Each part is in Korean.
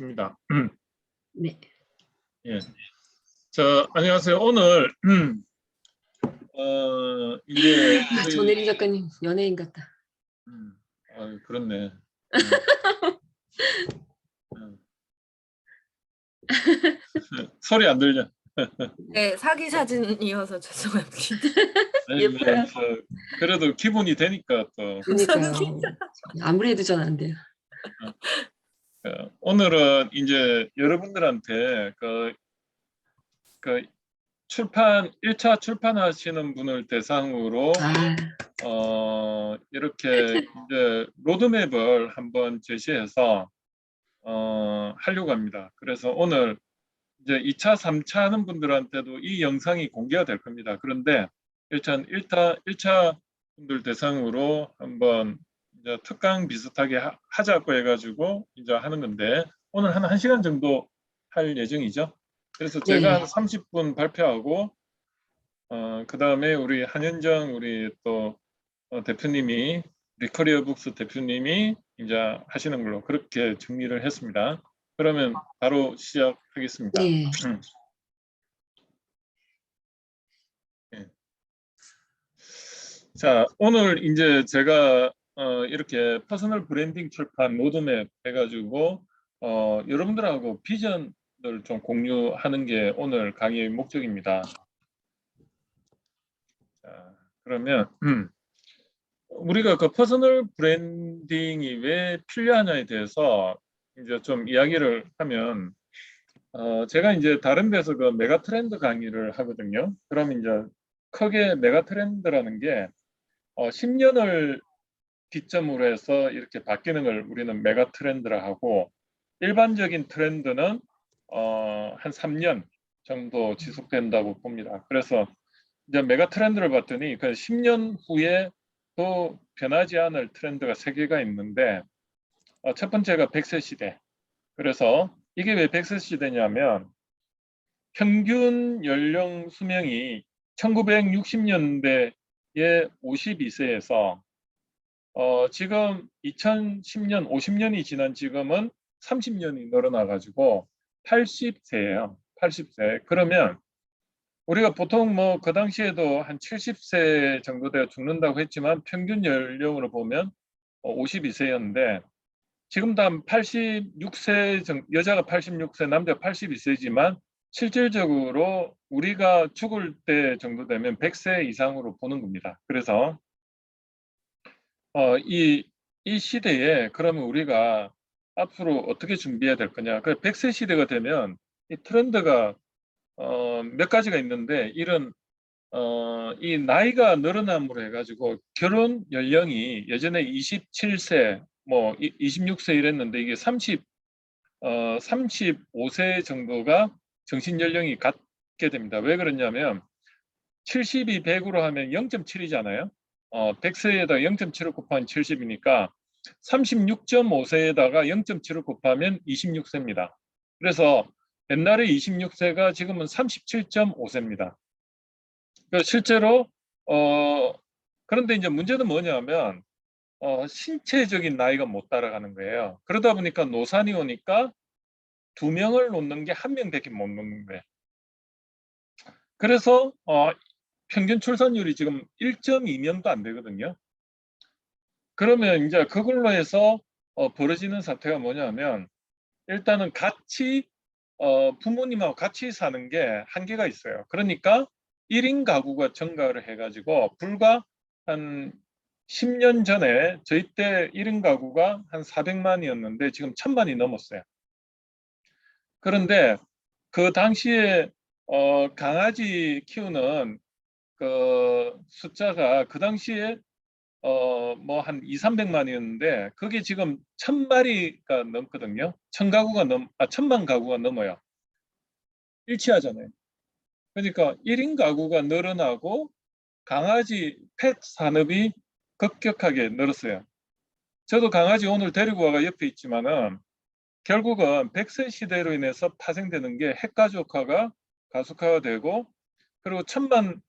입니다. 네. 예. 안녕하세요. 오늘 이제 우리 전혜린 작가님 연예인 같다. 그렇네. 소리 안 들려. 네, 사기 사진이어서 죄송합니다. 아니면 그래도 기분이 되니까 또. 그러니까요. 아무리 해도 전 안 돼요. 오늘은 이제 여러분들한테 그 1차 출판하시는 분을 대상으로 이렇게 이제 로드맵을 한번 제시해서 하려고 합니다. 그래서 오늘 이제 2차, 3차 하는 분들한테도 이 영상이 공개가 될 겁니다. 그런데 일단 1차 분들 대상으로 한번 이제 특강 비슷하게 하자고 해가지고 이제 하는 건데 오늘 한 1시간 정도 할 예정이죠. 그래서 제가 한 30분 발표하고 그 다음에 우리 한현정 우리 또 대표님이 리커리어 북스 대표님이 이제 하시는 걸로 그렇게 정리를 했습니다. 그러면 바로 시작하겠습니다. 네. 네. 자, 오늘 이제 제가 이렇게 퍼스널 브랜딩 출판 로드맵 해가지고 여러분들하고 비전을 좀 공유하는 게 오늘 강의의 목적입니다. 자, 그러면 우리가 그 퍼스널 브랜딩이 왜 필요하냐에 대해서 이제 좀 이야기를 하면 제가 이제 다른 데서 그 메가 트렌드 강의를 하거든요. 그럼 이제 크게 메가 트렌드라는 게 10년을 기점으로 해서 이렇게 바뀌는 걸 우리는 메가 트렌드라 하고 일반적인 트렌드는 한 3년 정도 지속된다고 봅니다. 그래서 이제 메가 트렌드를 봤더니 그 10년 후에 또 변하지 않을 트렌드가 3개가 있는데 첫 번째가 100세 시대. 그래서 이게 왜 100세 시대냐면 평균 연령 수명이 1960년대에 52세에서 지금 2010년 50년이 지난 지금은 30년이 늘어나 가지고 80세예요. 80세. 그러면 우리가 보통 뭐 그 당시에도 한 70세 정도 되어 죽는다고 했지만 평균 연령으로 보면 52세였는데 지금도 한 86세 여자가 86세, 남자가 82세지만 실질적으로 우리가 죽을 때 정도 되면 100세 이상으로 보는 겁니다. 그래서 이 시대에 그러면 우리가 앞으로 어떻게 준비해야 될 거냐. 그 100세 시대가 되면 이 트렌드가 몇 가지가 있는데 이런 이 나이가 늘어남으로 해가지고 결혼 연령이 예전에 27세 뭐 26세 이랬는데 이게 35세 정도가 정신 연령이 갖게 됩니다. 왜 그러냐면 70이 100으로 하면 0.7이잖아요. 100세에다 0.7을 곱하면 70이니까 36.5세에다가 0.7을 곱하면 26세입니다. 그래서 옛날에 26세가 지금은 37.5세입니다. 실제로 그런데 이제 문제는 뭐냐면 신체적인 나이가 못 따라가는 거예요. 그러다 보니까 노산이 오니까 2명을 놓는 게 1명밖에 못 놓는 거예요. 그래서 평균 출산율이 지금 1.2명도 안 되거든요. 그러면 이제 그걸로 해서 벌어지는 사태가 뭐냐면 일단은 같이 부모님하고 같이 사는 게 한계가 있어요. 그러니까 1인 가구가 증가를 해가지고 불과 한 10년 전에 저희 때 1인 가구가 한 400만이었는데 지금 1000만이 넘었어요. 그런데 그 당시에 강아지 키우는 그 숫자가 그 당시에 뭐 한 2, 300만이었는데 그게 지금 1000마리가 넘거든요. 1000만 가구가 넘어요. 일치하잖아요. 그러니까 1인 가구가 늘어나고 강아지 펫 산업이 급격하게 늘었어요. 저도 강아지 오늘 데리고 와가 옆에 있지만은 결국은 100세 시대로 인해서 파생되는 게 핵가족화가 가속화가 되고 그리고 1000만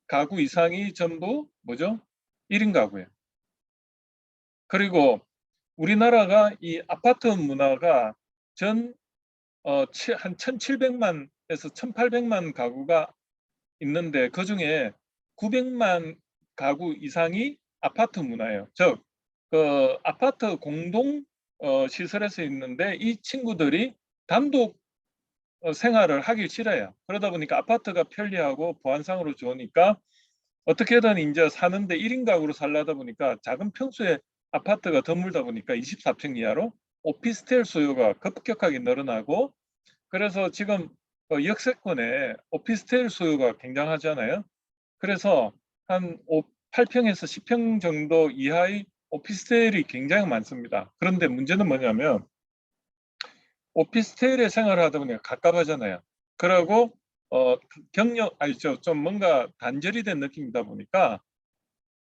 가구 이상이 전부 뭐죠? 1인 가구예요. 그리고 우리나라가 이 아파트 문화가 한 1,700만에서 1,800만 가구가 있는데 그중에 900만 가구 이상이 아파트 문화예요. 즉, 그 아파트 공동 시설에서 있는데 이 친구들이 단독 생활을 하기 싫어요. 그러다 보니까 아파트가 편리하고 보안상으로 좋으니까 어떻게든 이제 사는데 1인 가구로 살려다 보니까 작은 평수의 아파트가 드물다 보니까 24평 이하로 오피스텔 수요가 급격하게 늘어나고 그래서 지금 역세권에 오피스텔 수요가 굉장하잖아요. 그래서 한 8평에서 10평 정도 이하의 오피스텔이 굉장히 많습니다. 그런데 문제는 뭐냐면 오피스텔에 생활을 하다 보니까 갑갑하잖아요. 그리고 좀 뭔가 단절이 된 느낌이다 보니까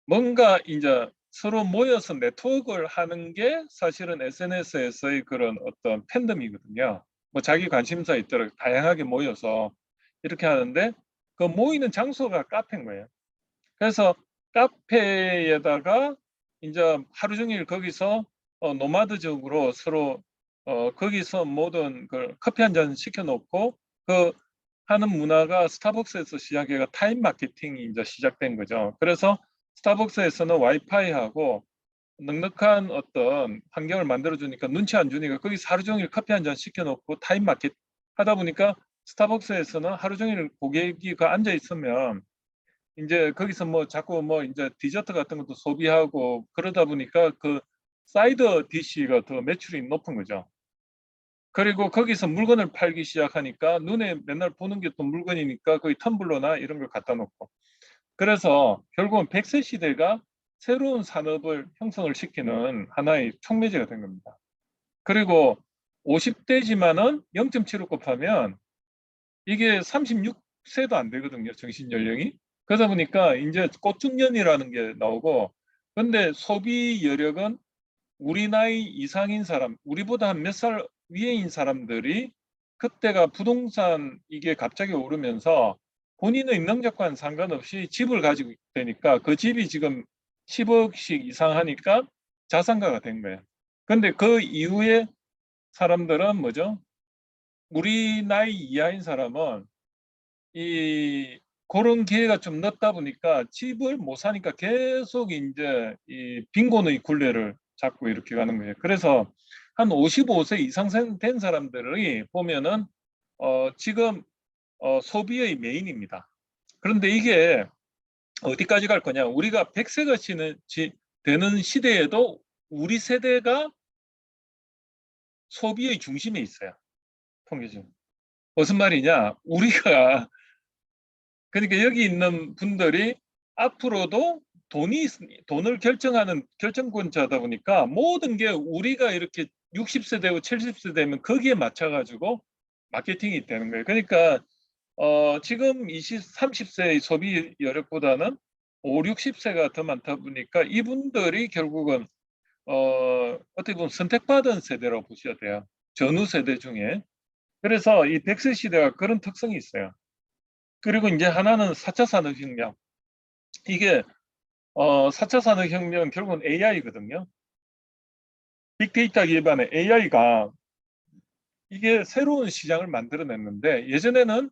뭔가 이제 서로 모여서 네트워크를 하는 게 사실은 SNS에서의 그런 어떤 팬덤이거든요. 뭐 자기 관심사 있도록 다양하게 모여서 이렇게 하는데 그 모이는 장소가 카페인 거예요. 그래서 카페에다가 이제 하루 종일 거기서 노마드적으로 서로 거기서 모든 그 커피 한 잔 시켜놓고 그 하는 문화가 스타벅스에서 시작해가 타임 마케팅이 이제 시작된 거죠. 그래서 스타벅스에서는 와이파이하고 넉넉한 어떤 환경을 만들어주니까 눈치 안 주니까 거기서 하루 종일 커피 한 잔 시켜놓고 타임 마켓 하다 보니까 스타벅스에서는 하루 종일 고객이 그 앉아 있으면 이제 거기서 뭐 자꾸 뭐 이제 디저트 같은 것도 소비하고 그러다 보니까 그 사이드 디시가 더 매출이 높은 거죠. 그리고 거기서 물건을 팔기 시작하니까 눈에 맨날 보는 게 또 물건이니까 거기 텀블러나 이런 걸 갖다 놓고 그래서 결국은 100세 시대가 새로운 산업을 형성을 시키는 하나의 촉매제가 된 겁니다. 그리고 50대지만은 0.75 곱하면 이게 36세도 안 되거든요. 정신 연령이. 그러다 보니까 이제 꽃중년이라는 게 나오고 근데 소비 여력은 우리 나이 이상인 사람, 우리보다 한 몇 살 위에인 사람들이 그때가 부동산 이게 갑자기 오르면서 본인의 능력과는 상관없이 집을 가지고 되니까 그 집이 지금 10억씩 이상 하니까 자산가가 된 거예요. 근데 그 이후에 사람들은 뭐죠? 우리 나이 이하인 사람은 이 그런 기회가 좀 늦다 보니까 집을 못 사니까 계속 이제 이 빈곤의 굴레를 잡고 이렇게 가는 거예요. 그래서 한 55세 이상 된 사람들이 보면은 지금 소비의 메인입니다. 그런데 이게 어디까지 갈 거냐? 우리가 100세가 되는 시대에도 우리 세대가 소비의 중심에 있어요. 통계적으로. 무슨 말이냐? 우리가 그러니까 여기 있는 분들이 앞으로도 돈을 결정하는 결정권자다 보니까 모든 게 우리가 이렇게 60세 되고 70세 되면 거기에 맞춰가지고 마케팅이 되는 거예요. 그러니까 지금 30세의 소비 여력보다는 5, 60세가 더 많다 보니까 이분들이 결국은 어떻게 보면 선택받은 세대라고 보셔야 돼요. 전후 세대 중에. 그래서 이 100세 시대가 그런 특성이 있어요. 그리고 이제 하나는 4차 산업혁명. 이게 4차 산업혁명 결국은 AI거든요. 빅데이터 기반의 AI가 이게 새로운 시장을 만들어냈는데 예전에는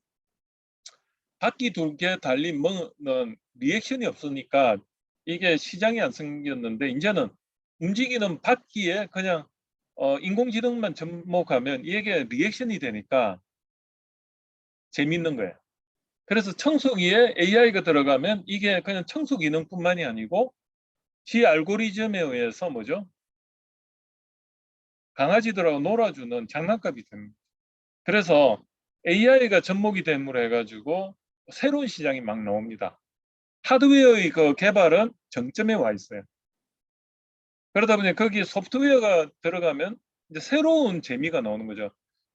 바퀴 두 개 달린 뭐는 리액션이 없으니까 이게 시장이 안 생겼는데 이제는 움직이는 바퀴에 그냥 인공지능만 접목하면 이게 리액션이 되니까 재밌는 거예요. 그래서 청소기에 AI가 들어가면 이게 그냥 청소 기능뿐만이 아니고 지 알고리즘에 의해서 뭐죠? 강아지들하고 놀아주는 장난감이 됩니다. 그래서 AI가 접목이 됨으로 해가지고 새로운 시장이 막 나옵니다. 하드웨어의 그 개발은 정점에 와 있어요. 그러다 보니 거기에 소프트웨어가 들어가면 이제 새로운 재미가 나오는 거죠.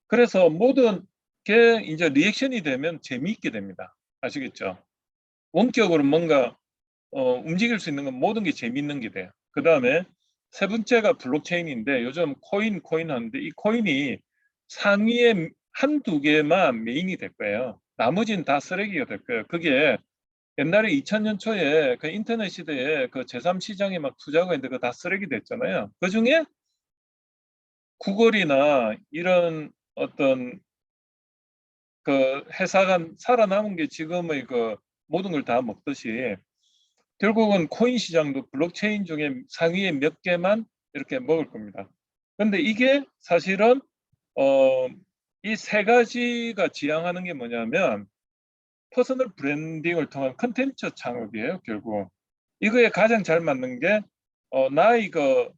그래서 모든 게 이제 리액션이 되면 재미있게 됩니다. 아시겠죠? 원격으로 뭔가 움직일 수 있는 건 모든 게 재미있는 게 돼요. 그 다음에 세 번째가 블록체인인데 요즘 코인 하는데 이 코인이 상위에 한두 개만 메인이 될 거예요. 나머지는 다 쓰레기가 될 거예요. 그게 옛날에 2000년 초에 그 인터넷 시대에 그 제3시장에 막 투자가 했는데 그거 다 쓰레기 됐잖아요. 그 중에 구글이나 이런 어떤 그 회사가 살아남은 게 지금의 그 모든 걸 다 먹듯이 결국은 코인 시장도 블록체인 중에 상위에 몇 개만 이렇게 먹을 겁니다. 근데 이게 사실은 이 세 가지가 지향하는 게 뭐냐면 퍼스널 브랜딩을 통한 컨텐츠 창업이에요, 결국. 이거에 가장 잘 맞는 게 나의 그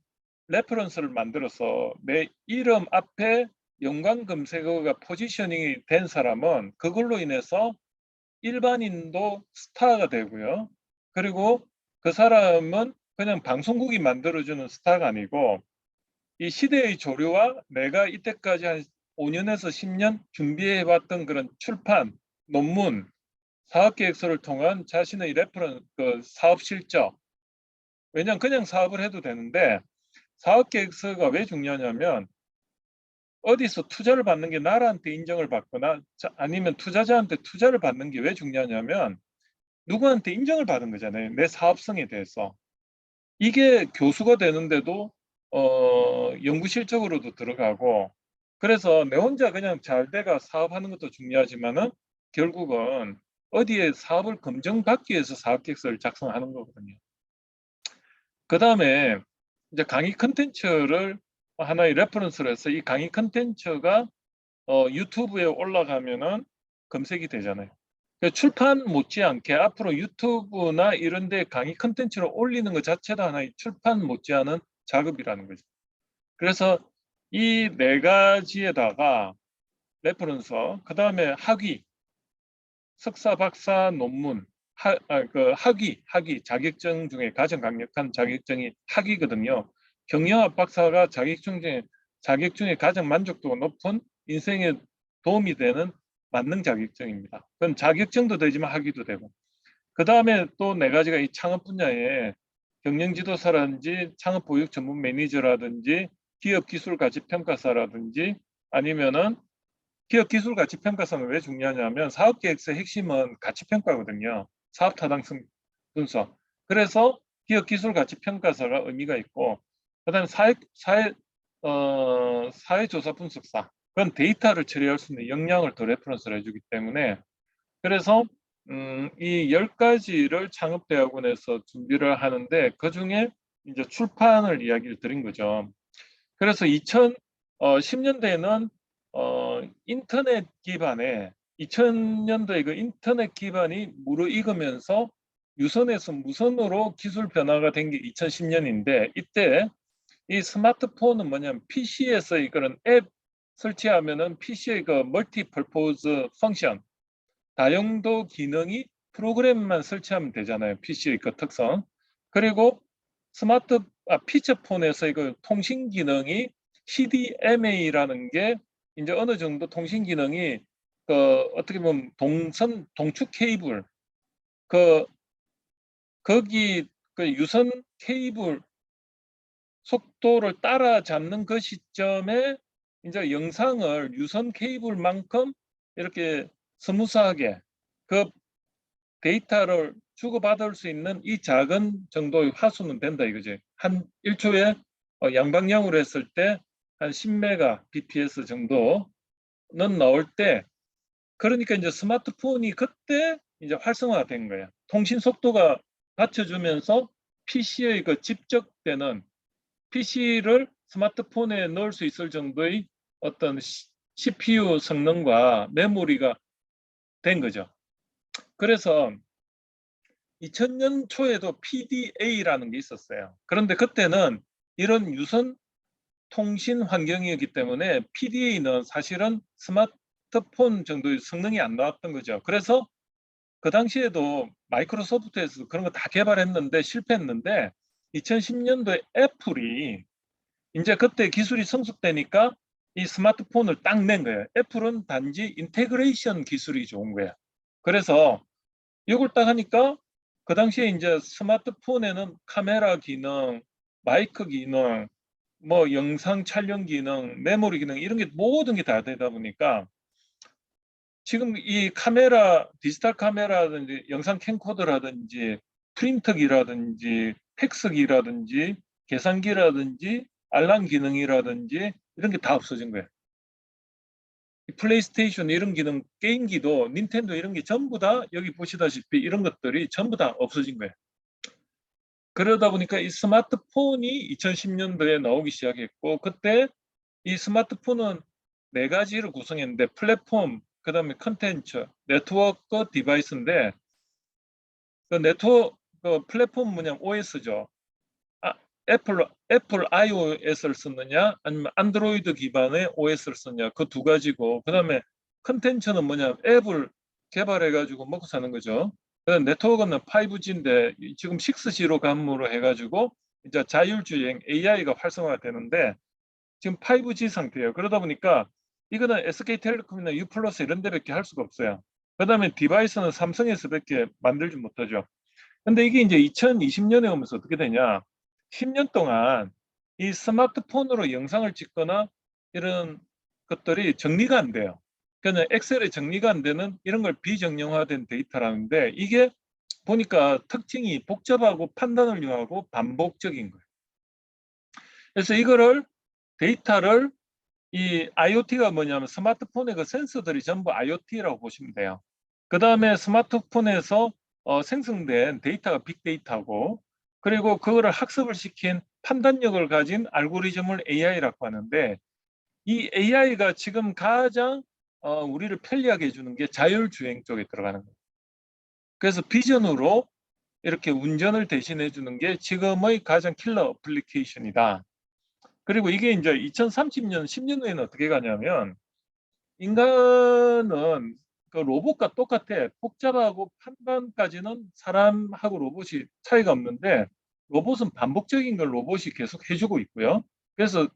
레퍼런스를 만들어서 내 이름 앞에 연관 검색어가 포지셔닝이 된 사람은 그걸로 인해서 일반인도 스타가 되고요. 그리고 그 사람은 그냥 방송국이 만들어주는 스타가 아니고 이 시대의 조류와 내가 이때까지 한 5년에서 10년 준비해왔던 그런 출판, 논문, 사업계획서를 통한 자신의 레퍼런스, 그 사업 실적. 왜냐하면 그냥 사업을 해도 되는데 사업계획서가 왜 중요하냐면 어디서 투자를 받는 게 나라한테 인정을 받거나 아니면 투자자한테 투자를 받는 게 왜 중요하냐면 누구한테 인정을 받은 거잖아요. 내 사업성에 대해서. 이게 교수가 되는데도 연구 실적으로도 들어가고 그래서 내 혼자 그냥 잘 돼가 사업하는 것도 중요하지만은 결국은 어디에 사업을 검증받기 위해서 사업계획서를 작성하는 거거든요. 그 다음에 이제 강의 컨텐츠를 하나의 레퍼런스로 해서 이 강의 컨텐츠가 유튜브에 올라가면은 검색이 되잖아요. 출판 못지않게 앞으로 유튜브나 이런 데 강의 컨텐츠를 올리는 것 자체도 하나의 출판 못지않은 작업이라는 거죠. 그래서 이 네 가지에다가 레퍼런스, 그 다음에 학위, 석사, 박사 논문, 학위, 자격증 중에 가장 강력한 자격증이 학위거든요. 경영학 박사가 자격증에 가장 만족도가 높은 인생에 도움이 되는 만능 자격증입니다. 그건 자격증도 되지만 학위도 되고. 그 다음에 또 네 가지가 이 창업 분야에 경영지도사라든지 창업보육 전문 매니저라든지 기업 기술 가치 평가사라든지 아니면은 기업 기술 가치 평가사는 왜 중요하냐면 사업계획서의 핵심은 가치 평가거든요. 사업 타당성 분석. 그래서 기업 기술 가치 평가사가 의미가 있고, 그다음에 사회조사 분석사. 그건 데이터를 처리할 수 있는 역량을 더 레퍼런스를 해주기 때문에 그래서 이 10가지를 창업대학원에서 준비를 하는데 그중에 이제 출판을 이야기를 드린 거죠. 그래서 2010년대에는 인터넷 기반의 2000년도에 그 인터넷 기반이 무르익으면서 유선에서 무선으로 기술 변화가 된 게 2010년인데 이때 이 스마트폰은 뭐냐면 PC에서 그런 앱 설치하면은 PC의 그 멀티퍼포즈 펑션 다용도 기능이 프로그램만 설치하면 되잖아요. PC의 그 특성. 그리고 피처폰에서 그 통신 기능이 CDMA라는 게 이제 어느 정도 통신 기능이 그 어떻게 보면 동축 케이블 거기 그 유선 케이블 속도를 따라잡는 그 시점에 이제 영상을 유선 케이블만큼 이렇게 스무스하게 그 데이터를 주고받을 수 있는 이 작은 정도의 화수는 된다 이거지. 한 1초에 양방향으로 했을 때 한 10메가 bps 정도는 나올 때 그러니까 이제 스마트폰이 그때 이제 활성화된 거야. 통신 속도가 받쳐주면서 PC의 그 집적되는 PC를 스마트폰에 넣을 수 있을 정도의 어떤 CPU 성능과 메모리가 된 거죠. 그래서 2000년 초에도 PDA라는 게 있었어요. 그런데 그때는 이런 유선 통신 환경이었기 때문에 PDA는 사실은 스마트폰 정도의 성능이 안 나왔던 거죠. 그래서 그 당시에도 마이크로소프트에서 그런 거 다 개발했는데 실패했는데 2010년도에 애플이 이제 그때 기술이 성숙되니까 이 스마트폰을 딱 낸 거예요. 애플은 단지 인테그레이션 기술이 좋은 거예요. 그래서 이걸 딱 하니까 그 당시에 이제 스마트폰에는 카메라 기능, 마이크 기능, 뭐 영상 촬영 기능, 메모리 기능 이런 게 모든 게 다 되다 보니까 지금 이 카메라, 디지털 카메라라든지 영상 캠코더라든지 프린터기라든지 팩스기라든지 계산기라든지 알람 기능이라든지 이런 게 다 없어진 거예요. 이 플레이스테이션 이런 기능, 게임기도 닌텐도 이런 게 전부 다 여기 보시다시피 이런 것들이 전부 다 없어진 거예요. 그러다 보니까 이 스마트폰이 2010년도에 나오기 시작했고, 그때 이 스마트폰은 네 가지를 구성했는데 플랫폼, 그 다음에 컨텐츠, 네트워크, 디바이스인데 그 네트워크 그 플랫폼 뭐냐면 OS죠. 애플 iOS를 쓰느냐 아니면 안드로이드 기반의 OS를 쓰느냐 그 두 가지고, 그 다음에 컨텐츠는 뭐냐 앱을 개발해 가지고 먹고 사는 거죠. 그다음 네트워크는 5G인데 지금 6G로 감으로 해가지고 이제 자율주행 AI가 활성화되는데 지금 5G 상태예요. 그러다 보니까 이거는 SK텔레콤이나 U+ 이런 데밖에 할 수가 없어요. 그 다음에 디바이스는 삼성에서밖에 만들지 못하죠. 근데 이게 이제 2020년에 오면서 어떻게 되냐? 10년 동안 이 스마트폰으로 영상을 찍거나 이런 것들이 정리가 안 돼요. 그냥 엑셀에 정리가 안 되는 이런 걸 비정형화된 데이터라는데, 이게 보니까 특징이 복잡하고 판단을 요하고 반복적인 거예요. 그래서 이거를 데이터를 이 IoT가 뭐냐면 스마트폰의 그 센서들이 전부 IoT라고 보시면 돼요. 그 다음에 스마트폰에서 생성된 데이터가 빅데이터고, 그리고 그거를 학습을 시킨 판단력을 가진 알고리즘을 AI라고 하는데, 이 AI가 지금 가장 우리를 편리하게 해주는 게 자율주행 쪽에 들어가는 거예요. 그래서 비전으로 이렇게 운전을 대신해 주는 게 지금의 가장 킬러 어플리케이션이다. 그리고 이게 이제 2030년, 10년 후에는 어떻게 가냐면, 인간은 그 로봇과 똑같아. 복잡하고 판단까지는 사람하고 로봇이 차이가 없는데, 로봇은 반복적인 걸 로봇이 계속 해주고 있고요. 그래서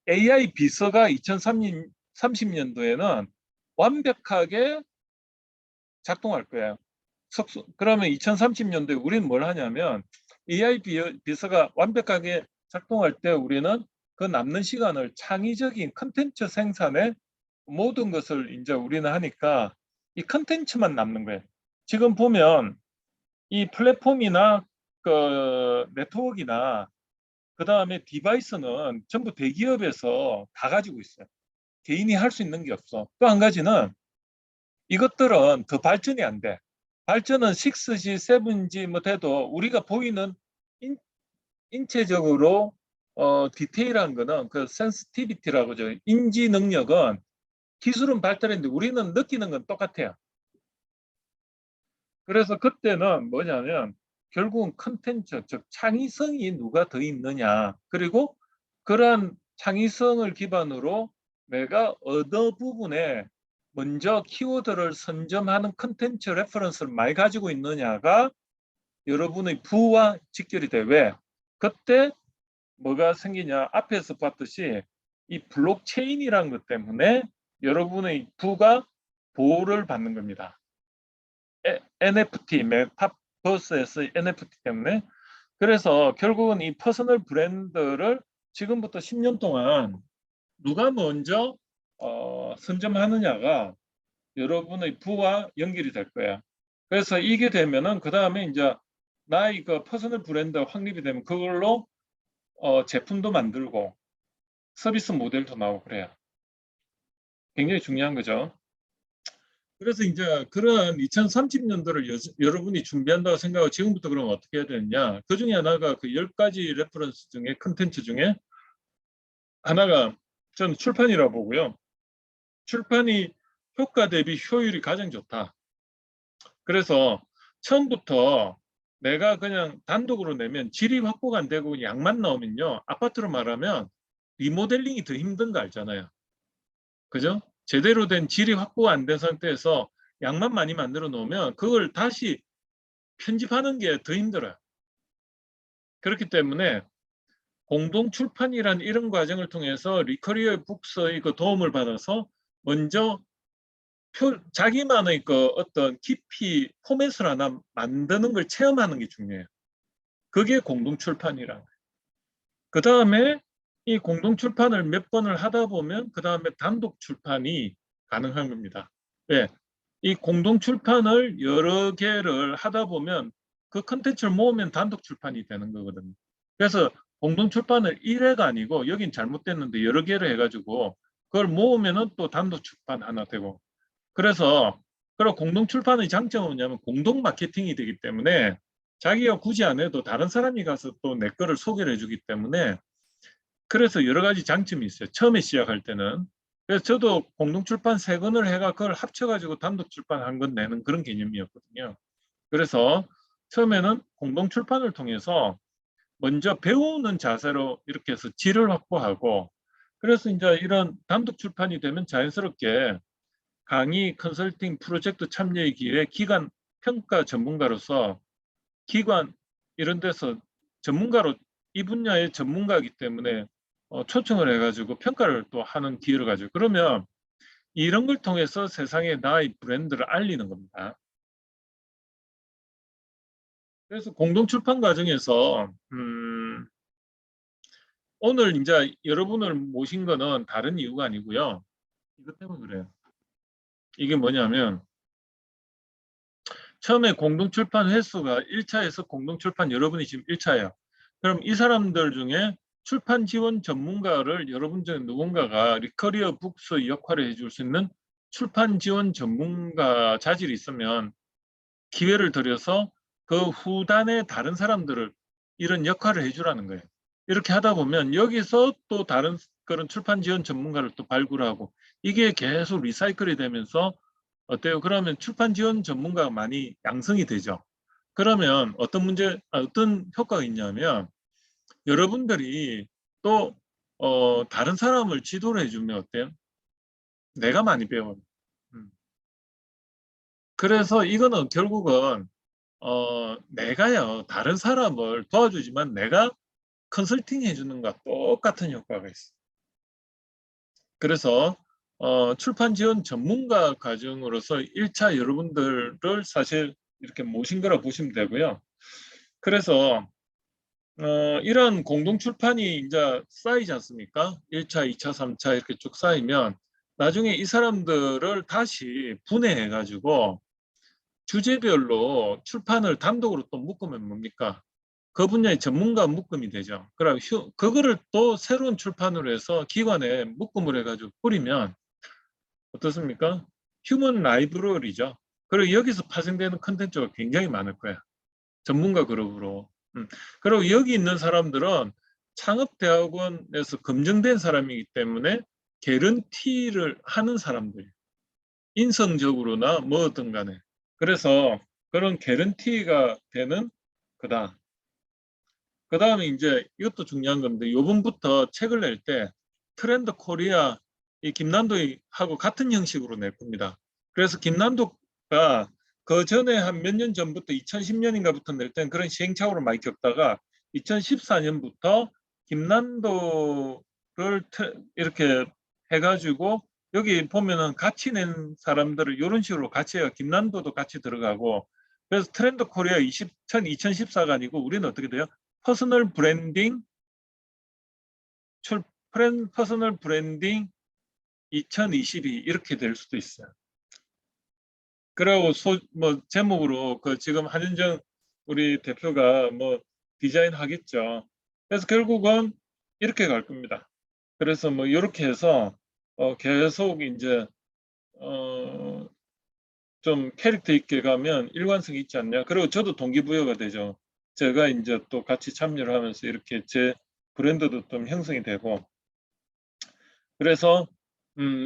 AI 비서가 2030년도에는 완벽하게 작동할 거예요. 그러면 2030년도에 우리는 뭘 하냐면, AI 비서가 완벽하게 작동할 때 우리는 그 남는 시간을 창의적인 컨텐츠 생산에 모든 것을 이제 우리는 하니까 이 컨텐츠만 남는 거예요. 지금 보면 이 플랫폼이나 그 네트워크나 그 다음에 디바이스는 전부 대기업에서 다 가지고 있어요. 개인이 할 수 있는 게 없어. 또 한 가지는 이것들은 더 발전이 안 돼. 발전은 6G, 7G 뭐 돼도 우리가 보이는 인체적으로 디테일한 거는 그 센시티비티라고 하죠. 인지 능력은 기술은 발달했는데 우리는 느끼는 건 똑같아요. 그래서 그때는 뭐냐면 결국은 컨텐츠, 즉 창의성이 누가 더 있느냐, 그리고 그러한 창의성을 기반으로 내가 어느 부분에 먼저 키워드를 선점하는 컨텐츠 레퍼런스를 많이 가지고 있느냐가 여러분의 부와 직결이 돼. 왜? 그때 뭐가 생기냐? 앞에서 봤듯이 이 블록체인이라는 것 때문에 여러분의 부가 보호를 받는 겁니다. NFT, 메타버스에서 NFT 때문에. 그래서 결국은 이 퍼스널 브랜드를 지금부터 10년 동안 누가 먼저 선점하느냐가 여러분의 부와 연결이 될 거예요. 그래서 이게 되면은 그 다음에 이제 나의 그 퍼스널 브랜드 확립이 되면 그걸로 제품도 만들고 서비스 모델도 나오고 그래요. 굉장히 중요한 거죠. 그래서 이제 그러한 2030년도를 여러분이 준비한다고 생각하고 지금부터 그럼 어떻게 해야 되느냐. 그 중에 하나가 그 10가지 레퍼런스 중에 컨텐츠 중에 하나가 저는 출판이라고 보고요. 출판이 효과 대비 효율이 가장 좋다. 그래서 처음부터 내가 그냥 단독으로 내면 질이 확보가 안 되고 양만 나오면요. 아파트로 말하면 리모델링이 더 힘든 거 알잖아요. 그죠? 제대로 된 질이 확보가 안 된 상태에서 양만 많이 만들어 놓으면 그걸 다시 편집하는 게 더 힘들어요. 그렇기 때문에 공동 출판이란 이런 과정을 통해서 리커리어 북스의 그 도움을 받아서 먼저 자기만의 그 어떤 깊이 포맷을 하나 만드는 걸 체험하는 게 중요해요. 그게 공동 출판이라는 거예요. 그 다음에 이 공동 출판을 몇 번을 하다 보면 그 다음에 단독 출판이 가능한 겁니다. 왜? 이 공동 출판을 여러 개를 하다 보면 그 컨텐츠를 모으면 단독 출판이 되는 거거든요. 그래서 공동 출판을 1회가 아니고 여긴 잘못됐는데 여러 개를 해가지고 그걸 모으면은 또 단독 출판 하나 되고. 그래서 그런 공동 출판의 장점은 뭐냐면 공동 마케팅이 되기 때문에 자기가 굳이 안 해도 다른 사람이 가서 또 내 거를 소개를 해주기 때문에 그래서 여러 가지 장점이 있어요. 처음에 시작할 때는. 그래서 저도 공동 출판 3권을 해가 그걸 합쳐가지고 단독 출판 한 권 내는 그런 개념이었거든요. 그래서 처음에는 공동 출판을 통해서 먼저 배우는 자세로 이렇게 해서 질을 확보하고, 그래서 이제 이런 단독 출판이 되면 자연스럽게 강의, 컨설팅, 프로젝트 참여의 기회, 기관 평가 전문가로서 기관 이런 데서 전문가로 이 분야의 전문가이기 때문에 초청을 해가지고 평가를 또 하는 기회를 가지고, 그러면 이런 걸 통해서 세상에 나의 브랜드를 알리는 겁니다. 그래서 공동 출판 과정에서 오늘 이제 여러분을 모신 거는 다른 이유가 아니고요. 이것 때문에 그래요. 이게 뭐냐면 처음에 공동 출판 횟수가 1차에서 공동 출판 여러분이 지금 1차예요. 그럼 이 사람들 중에 출판 지원 전문가를 여러분 중에 누군가가 리커리어 북스 역할을 해줄 수 있는 출판 지원 전문가 자질이 있으면 기회를 드려서 그 후단의 다른 사람들을 이런 역할을 해주라는 거예요. 이렇게 하다 보면 여기서 또 다른 그런 출판 지원 전문가를 또 발굴하고 이게 계속 리사이클이 되면서 어때요? 그러면 출판 지원 전문가가 많이 양성이 되죠. 그러면 어떤 효과가 있냐면 여러분들이 또 다른 사람을 지도를 해주면 어때요? 내가 많이 배워요. 그래서 이거는 결국은 내가요 다른 사람을 도와주지만 내가 컨설팅 해주는 것과 똑같은 효과가 있어요. 그래서 출판 지원 전문가 과정으로서 1차 여러분들을 사실 이렇게 모신 거라 보시면 되고요. 그래서 이런 공동 출판이 이제 쌓이지 않습니까? 1차, 2차, 3차 이렇게 쭉 쌓이면 나중에 이 사람들을 다시 분해해 가지고 주제별로 출판을 단독으로 또 묶으면 뭡니까? 그 분야의 전문가 묶음이 되죠. 그럼 그거를 또 새로운 출판으로 해서 기관에 묶음을 해가지고 뿌리면 어떻습니까? 휴먼 라이브러리죠. 그리고 여기서 파생되는 컨텐츠가 굉장히 많을 거야. 전문가 그룹으로. 그리고 여기 있는 사람들은 창업대학원에서 검증된 사람이기 때문에 개런티를 하는 사람들. 인성적으로나 뭐든 간에. 그래서 그런 개런티가 되는 거다. 그 다음에 이제 이것도 중요한 건데 요번부터 책을 낼 때 트렌드 코리아 이 김난도하고 같은 형식으로 낼 겁니다. 그래서 김난도가 그 전에 한 몇 년 전부터 2010년인가부터 낼 때는 그런 시행착오를 많이 겪다가 2014년부터 김난도를 이렇게 해가지고 여기 보면은 같이 낸 사람들을 이런 식으로 같이 해요. 김난도도 같이 들어가고 그래서 트렌드 코리아 2014가 아니고 우리는 어떻게 돼요? 퍼스널 브랜딩 퍼스널 브랜딩 2022 이렇게 될 수도 있어요. 그리고 뭐 제목으로 그 지금 한윤정 우리 대표가 뭐 디자인 하겠죠. 그래서 결국은 이렇게 갈 겁니다. 그래서 뭐 이렇게 해서 계속 이제 좀 캐릭터 있게 가면 일관성이 있지 않냐. 그리고 저도 동기부여가 되죠. 제가 이제 또 같이 참여를 하면서 이렇게 제 브랜드도 좀 형성이 되고 그래서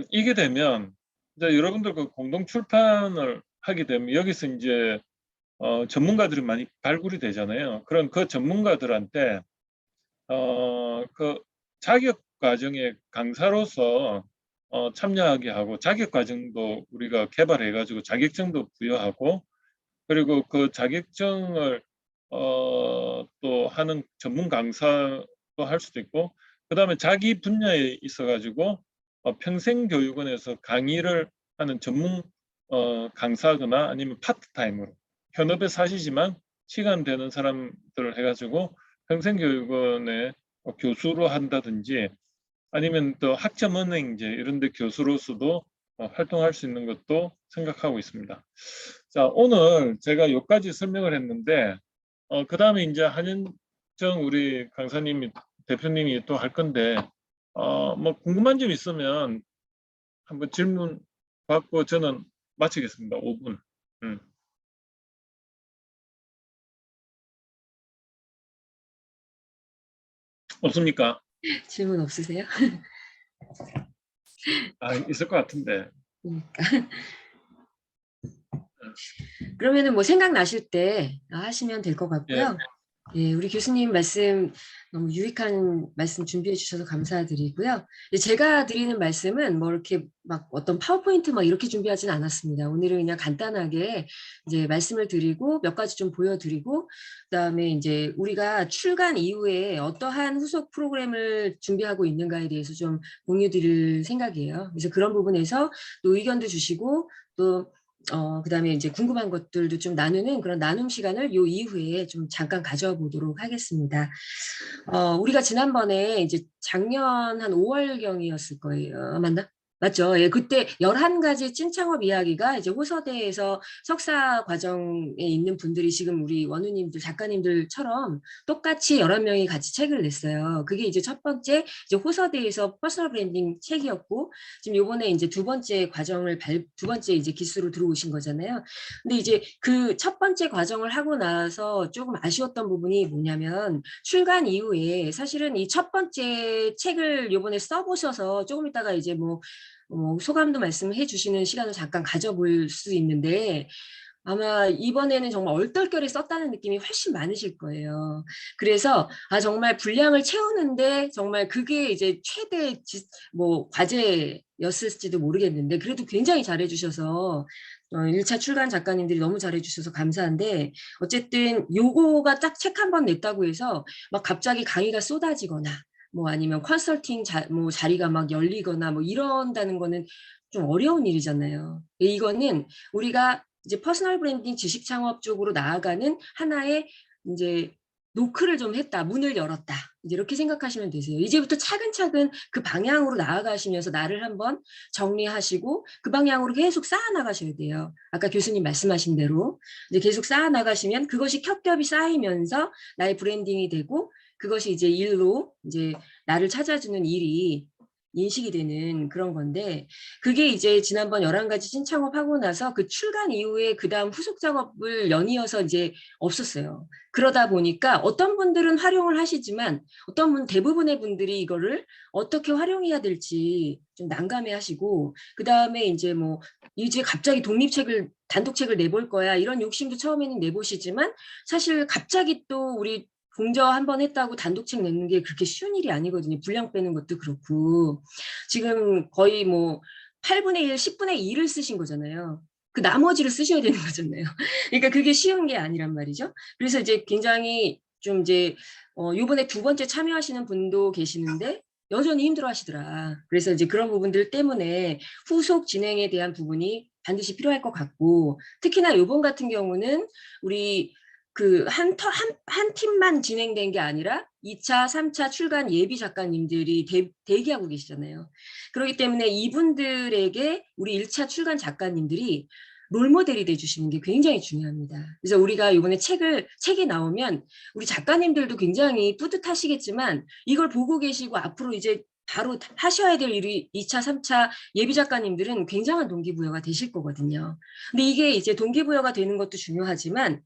이게 되면 이제 여러분들 그 공동 출판을 하게 되면 여기서 이제 전문가들이 많이 발굴이 되잖아요. 그럼 그 전문가들한테 그 자격 과정의 강사로서 참여하게 하고 자격 과정도 우리가 개발해 가지고 자격증도 부여하고 그리고 그 자격증을 또 하는 전문 강사도 할 수도 있고 그다음에 자기 분야에 있어 가지고 평생교육원에서 강의를 하는 전문 강사거나 아니면 파트타임으로 현업에 사시지만 시간 되는 사람들을 해가지고 평생교육원에 교수로 한다든지 아니면 또 학점은행제 이런 데 교수로서도 활동할 수 있는 것도 생각하고 있습니다. 자, 오늘 제가 여기까지 설명을 했는데 그 다음에 이제 박정 우리 강사님이 대표님이 또 할 건데 뭐 궁금한 점 있으면 한번 질문 받고 저는 마치겠습니다. 5분. 없습니까? 질문 없으세요? 있을 것 같은데. 그러니까. 그러면은 뭐 생각나실 때 하시면 될 것 같고요. 예, 우리 교수님 말씀 너무 유익한 말씀 준비해 주셔서 감사드리고요. 제가 드리는 말씀은 뭐 이렇게 막 어떤 파워포인트 막 이렇게 준비하지는 않았습니다. 오늘은 그냥 간단하게 이제 말씀을 드리고 몇 가지 좀 보여드리고 그다음에 이제 우리가 출간 이후에 어떠한 후속 프로그램을 준비하고 있는가에 대해서 좀 공유 드릴 생각이에요. 그래서 그런 부분에서 또 의견도 주시고 또 그다음에 이제 궁금한 것들도 좀 나누는 그런 나눔 시간을 요 이후에 좀 잠깐 가져보도록 하겠습니다. 우리가 지난번에 이제 작년 한 5월경이었을 거예요. 맞나? 맞죠? 예, 그때 11가지 찐창업 이야기가 이제 호서대에서 석사 과정에 있는 분들이 지금 우리 원우님들, 작가님들처럼 똑같이 11명이 같이 책을 냈어요. 그게 이제 첫 번째 이제 호서대에서 퍼스널 브랜딩 책이었고, 지금 요번에 이제 두 번째 과정을 두 번째 이제 기수로 들어오신 거잖아요. 근데 이제 그 첫 번째 과정을 하고 나서 조금 아쉬웠던 부분이 뭐냐면 출간 이후에 사실은 이 첫 번째 책을 요번에 써보셔서 조금 이따가 이제 뭐 소감도 말씀해 주시는 시간을 잠깐 가져볼 수 있는데 아마 이번에는 정말 얼떨결에 썼다는 느낌이 훨씬 많으실 거예요. 그래서 정말 분량을 채우는데 정말 그게 이제 최대 뭐 과제였을지도 모르겠는데 그래도 굉장히 잘해주셔서 1차 출간 작가님들이 너무 잘해주셔서 감사한데 어쨌든 요거가 딱 책 한 번 냈다고 해서 막 갑자기 강의가 쏟아지거나 뭐 아니면 컨설팅 뭐 자리가 막 열리거나 뭐 이런다는 거는 좀 어려운 일이잖아요. 이거는 우리가 이제 퍼스널 브랜딩 지식 창업 쪽으로 나아가는 하나의 이제 노크를 좀 했다, 문을 열었다. 이제 이렇게 생각하시면 되세요. 이제부터 차근차근 그 방향으로 나아가시면서 나를 한번 정리하시고 그 방향으로 계속 쌓아나가셔야 돼요. 아까 교수님 말씀하신 대로 이제 계속 쌓아나가시면 그것이 겹겹이 쌓이면서 나의 브랜딩이 되고 그것이 이제 일로 이제 나를 찾아주는 일이 인식이 되는 그런 건데 그게 이제 지난번 11가지 신창업하고 나서 그 출간 이후에 그 다음 후속 작업을 연이어서 이제 없었어요. 그러다 보니까 어떤 분들은 활용을 하시지만 어떤 분 대부분의 분들이 이거를 어떻게 활용해야 될지 좀 난감해 하시고 그 다음에 이제 뭐 이제 갑자기 독립책을 단독책을 내볼 거야 이런 욕심도 처음에는 내보시지만 사실 갑자기 또 우리 공저 한 번 했다고 단독책 내는 게 그렇게 쉬운 일이 아니거든요. 분량 빼는 것도 그렇고. 지금 거의 뭐 8분의 1, 10분의 2를 쓰신 거잖아요. 그 나머지를 쓰셔야 되는 거잖아요. 그러니까 그게 쉬운 게 아니란 말이죠. 그래서 이제 굉장히 좀 이제 요번에 두 번째 참여하시는 분도 계시는데 여전히 힘들어 하시더라. 그래서 이제 그런 부분들 때문에 후속 진행에 대한 부분이 반드시 필요할 것 같고 특히나 요번 같은 경우는 우리 그 한 팀만 진행된 게 아니라 2차, 3차 출간 예비 작가님들이 대기하고 계시잖아요. 그렇기 때문에 이분들에게 우리 1차 출간 작가님들이 롤모델이 돼주시는 게 굉장히 중요합니다. 그래서 우리가 이번에 책이 나오면 우리 작가님들도 굉장히 뿌듯하시겠지만 이걸 보고 계시고 앞으로 이제 바로 하셔야 될 일이 2차, 3차 예비 작가님들은 굉장한 동기부여가 되실 거거든요. 근데 이게 이제 동기부여가 되는 것도 중요하지만